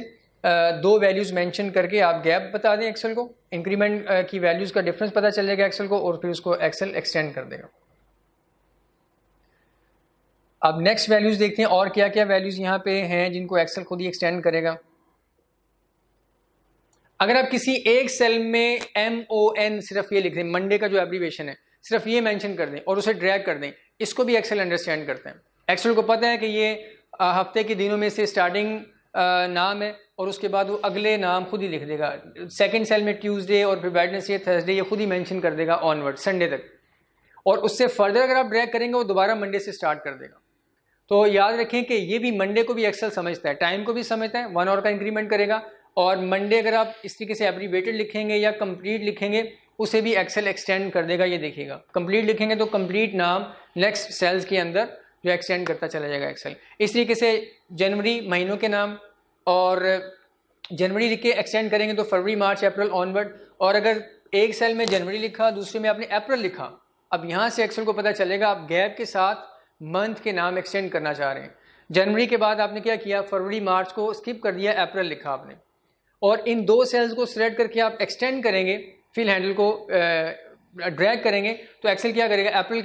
2 वैल्यूज़ मेंशन करके आप गैप बता दें एक्सेल को, इंक्रीमेंट की वैल्यूज़ का डिफरेंस पता चल जाएगा एक्सेल को, और फिर उसको एक्सेल एक्सटेंड कर देगा। अब नेक्स्ट वैल्यूज़ देखते हैं और क्या क्या वैल्यूज़ यहाँ पे हैं जिनको एक्सेल खुद ही एक्सटेंड करेगा। अगर आप किसी एक सेल में MON सिर्फ ये लिख दें, मंडे का जो एब्रीवेशन है सिर्फ ये मेंशन कर दें और उसे ड्रैग कर दें, इसको भी एक्सेल अंडरस्टैंड करते हैं। एक्सेल को पता है कि ये हफ्ते के दिनों में से स्टार्टिंग नाम है और उसके बाद वो अगले नाम खुद ही लिख देगा। सेकंड सेल में ट्यूसडे और फिर वेडनेसडे, थर्सडे, ये खुद ही मेंशन कर देगा ऑनवर्ड संडे तक, और उससे फर्दर अगर आप ड्रैग करेंगे वो दोबारा मंडे से स्टार्ट कर देगा। तो याद रखें कि ये भी मंडे को भी एक्सेल समझता है, टाइम को भी समझता है, 1 आवर का इंक्रीमेंट करेगा। और मंडे अगर आप इस तरीके से एब्रीवेटेड लिखेंगे या कंप्लीट लिखेंगे उसे भी एक्सेल एक्सटेंड कर देगा। ये देखिएगा, कंप्लीट लिखेंगे तो कंप्लीट नाम नेक्स्ट सेल्स के अंदर जो एक्सटेंड करता चला जाएगा एक्सेल। इस तरीके से जनवरी महीनों के नाम, और जनवरी लिख के एक्सटेंड करेंगे तो फरवरी, मार्च, अप्रैल ऑनवर्ड। और अगर एक सेल में जनवरी लिखा, दूसरे में आपने अप्रैल लिखा, अब यहाँ से एक्सेल को पता चलेगा आप गैप के साथ मंथ के नाम एक्सटेंड करना चाह रहे हैं। जनवरी के बाद आपने क्या किया, फरवरी मार्च को स्किप कर दिया, अप्रैल लिखा आपने, और इन 2 सेल्स को सिलेक्ट करके आप एक्सटेंड करेंगे, फिल हैंडल को ड्रैग करेंगे तो एक्सेल क्या करेगा, अप्रैल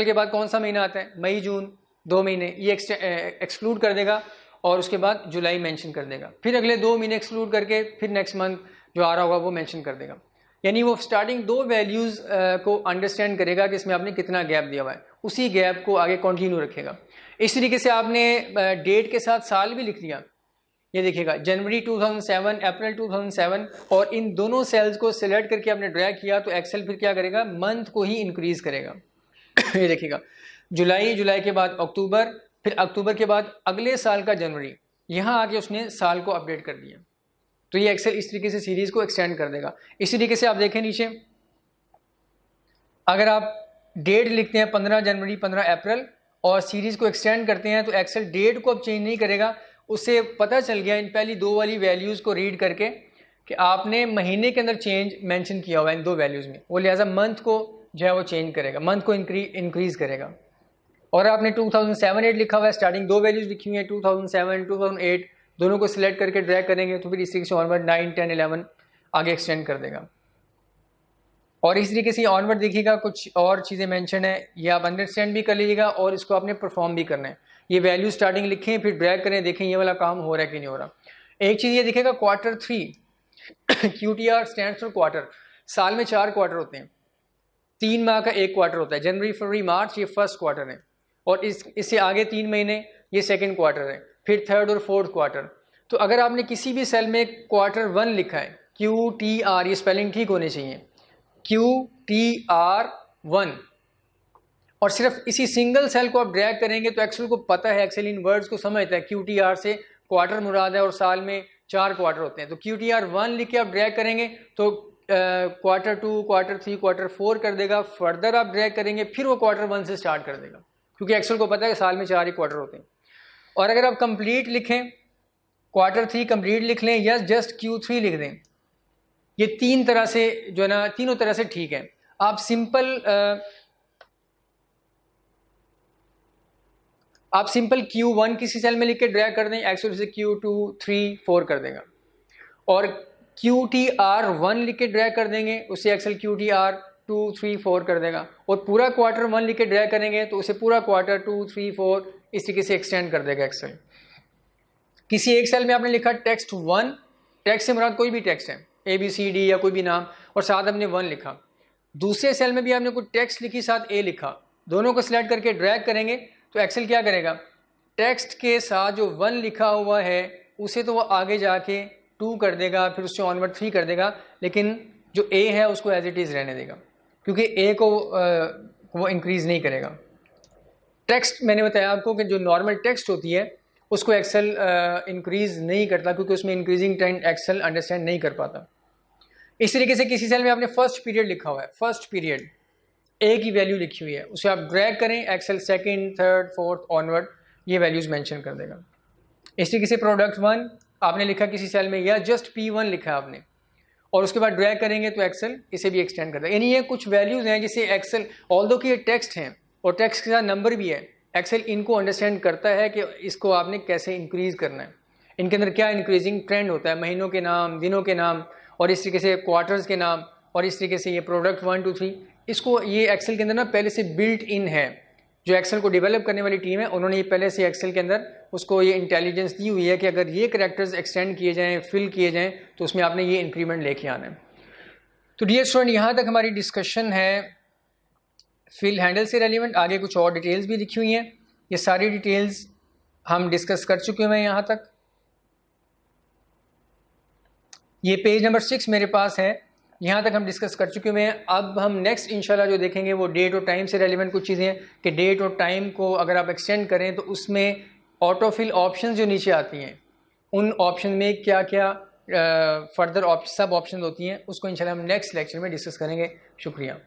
के बाद कौन सा महीना आता है, मई, जून, 2 महीने, ये एक्सक्लूड कर देगा और उसके बाद जुलाई मेंशन कर देगा। फिर अगले 2 महीने एक्सक्लूड करके फिर नेक्स्ट मंथ जो आ रहा होगा वो मेंशन कर देगा। यानी वो स्टार्टिंग 2 वैल्यूज़ को अंडरस्टैंड करेगा कि इसमें आपने कितना गैप दिया हुआ है, उसी गैप को आगे कंटिन्यू रखेगा। इस तरीके से आपने डेट के साथ साल भी लिख लिया, ये देखिएगा जनवरी 2007, अप्रैल 2007, और इन दोनों सेल्स को सिलेक्ट करके आपने ड्रैग किया तो एक्सेल फिर क्या करेगा, मंथ को ही इंक्रीज करेगा। ये देखिएगा जुलाई के बाद अक्टूबर, फिर अक्टूबर के बाद अगले साल का जनवरी, यहाँ आके उसने साल को अपडेट कर दिया। तो ये एक्सेल इस तरीके से सीरीज़ को एक्सटेंड कर देगा। इसी तरीके से आप देखें नीचे, अगर आप डेट लिखते हैं 15 जनवरी, 15 अप्रैल और सीरीज़ को एक्सटेंड करते हैं तो एक्सेल डेट को अब चेंज नहीं करेगा। उससे पता चल गया इन पहली 2 वाली वैल्यूज़ को रीड करके कि आपने महीने के अंदर चेंज मेंशन किया हुआ है इन 2 वैल्यूज़ में, वो लिहाजा मंथ को जो है वो चेंज करेगा, मंथ को इंक्रीज़ करेगा। और आपने 2007-8 लिखा हुआ है, स्टार्टिंग 2 वैल्यूज़ लिखी हुई हैं 2007 2008, दोनों को सिलेक्ट करके ड्रैग करेंगे तो फिर इस तरीके से ऑनवर्ड 9 10 11 आगे एक्सटेंड कर देगा। और इस तरीके से ऑनवर्ड देखिएगा कुछ और चीज़ें मेंशन है, ये आप अंडरस्टैंड भी कर लीजिएगा और इसको आपने परफॉर्म भी करना है। ये वैल्यू स्टार्टिंग लिखें, फिर ड्रैग करें, देखें ये वाला काम हो रहा है कि नहीं हो रहा। एक चीज़ ये दिखेगा Q3 QTR stands for quarter. साल में 4 क्वार्टर होते हैं, 3 माह का एक क्वार्टर होता है, जनवरी फरवरी मार्च ये फर्स्ट क्वार्टर है, और इससे आगे 3 महीने ये सेकेंड क्वार्टर है, फिर थर्ड और फोर्थ क्वार्टर। तो अगर आपने किसी भी सेल में Q1 लिखा है, QTR, ये स्पेलिंग ठीक होनी चाहिए, QTR1, और सिर्फ इसी सिंगल सेल को आप ड्रैग करेंगे तो एक्सेल को पता है, एक्सेल इन वर्ड्स को समझता है, QTR से क्वार्टर मुराद है और साल में 4 क्वार्टर होते हैं। तो QTR1 लिख के आप ड्रैग करेंगे तो Q2 Q3 Q4 कर देगा। फर्दर आप ड्रैग करेंगे फिर वो Q1 से स्टार्ट कर देगा, क्योंकि एक्सेल को पता है कि साल में 4 ही क्वार्टर होते हैं। और अगर आप कंप्लीट लिखें, Q3 कंप्लीट लिख लें या जस्ट Q3 लिख दें, ये 3 तरह से जो है ना, तीनों तरह से ठीक है। आप सिंपल Q1 किसी सेल में लिख के ड्रैग कर दें, एक्सेल उसे Q2 3 4 कर देगा, और QTR1 लिख के ड्रैग कर देंगे, उसे एक्सेल QTR2 3 4 कर देगा, और पूरा Q1 लिख के ड्रैग करेंगे तो उसे पूरा Q2 3 4 इस तरीके से एक्सटेंड कर देगा एक्सेल। किसी एक सेल में आपने लिखा टेक्स्ट 1, टेक्स्ट से मुराद कोई भी टेक्स्ट है, ABCD या कोई भी नाम, और साथ आपने 1 लिखा। दूसरे सेल में भी आपने कोई टेक्स्ट लिखी, साथ A लिखा, दोनों को सिलेक्ट करके ड्रैग करेंगे तो एक्सेल क्या करेगा, टेक्स्ट के साथ जो 1 लिखा हुआ है उसे तो वो आगे जाके 2 कर देगा, फिर उससे ऑनवर्ड 3 कर देगा, लेकिन जो A है उसको एज इट इज़ रहने देगा, क्योंकि A को वो इंक्रीज़ नहीं करेगा। टेक्स्ट मैंने बताया आपको कि जो नॉर्मल टेक्स्ट होती है उसको एक्सेल इंक्रीज़ नहीं करता, क्योंकि उसमें इंक्रीजिंग ट्रेंड एक्सेल अंडरस्टैंड नहीं कर पाता। इस तरीके से किसी सेल में आपने फर्स्ट पीरियड लिखा हुआ है, फर्स्ट पीरियड A की वैल्यू लिखी हुई है, उसे आप ड्रैग करें, Excel second third fourth onward ये वैल्यूज़ मेंशन कर देगा। इस तरीके से प्रोडक्ट 1 आपने लिखा किसी सेल में, या जस्ट P1 लिखा है आपने, और उसके बाद ड्रैग करेंगे तो एक्सेल इसे भी एक्सटेंड कर देगा। यानी ये कुछ वैल्यूज़ हैं जिसे एक्सेल, ऑल्दो कि ये टेक्स्ट हैं और टेक्स्ट के साथ नंबर भी है, एक्सेल इनको अंडरस्टैंड करता है कि इसको आपने कैसे इंक्रीज़ करना है, इनके अंदर क्या इंक्रीजिंग ट्रेंड होता है, महीनों के नाम, दिनों के नाम, और इस तरीके से क्वार्टर्स के नाम, और इस तरीके से ये प्रोडक्ट 1 2 3, इसको ये एक्सेल के अंदर ना पहले से बिल्ट इन है। जो एक्सेल को डेवलप करने वाली टीम है उन्होंने ये पहले से एक्सेल के अंदर उसको ये इंटेलिजेंस दी हुई है कि अगर ये कैरेक्टर्स एक्सटेंड किए जाएँ, फिल किए जाएँ, तो उसमें आपने ये इंक्रीमेंट लेके आना है। तो डियर स्टूडेंट, यहाँ तक हमारी डिस्कशन है फिल हैंडल से रेलिवेंट। आगे कुछ और डिटेल्स भी लिखी हुई हैं, ये सारी डिटेल्स हम डिस्कस कर चुके हुए हैं यहाँ तक। ये पेज नंबर 6 मेरे पास है, यहाँ तक हम डिस्कस कर चुके हुए हैं। अब हम नेक्स्ट इंशाल्लाह जो देखेंगे वो डेट और टाइम से रेलिवेंट कुछ चीज़ें हैं कि डेट और टाइम को अगर आप एक्सटेंड करें तो उसमें ऑटोफिल ऑप्शंस जो नीचे आती हैं उन ऑप्शन में क्या क्या फर्दर सब ऑप्शन होती हैं, उसको इंशाल्लाह हम नेक्स्ट लेक्चर में डिस्कस करेंगे। शुक्रिया।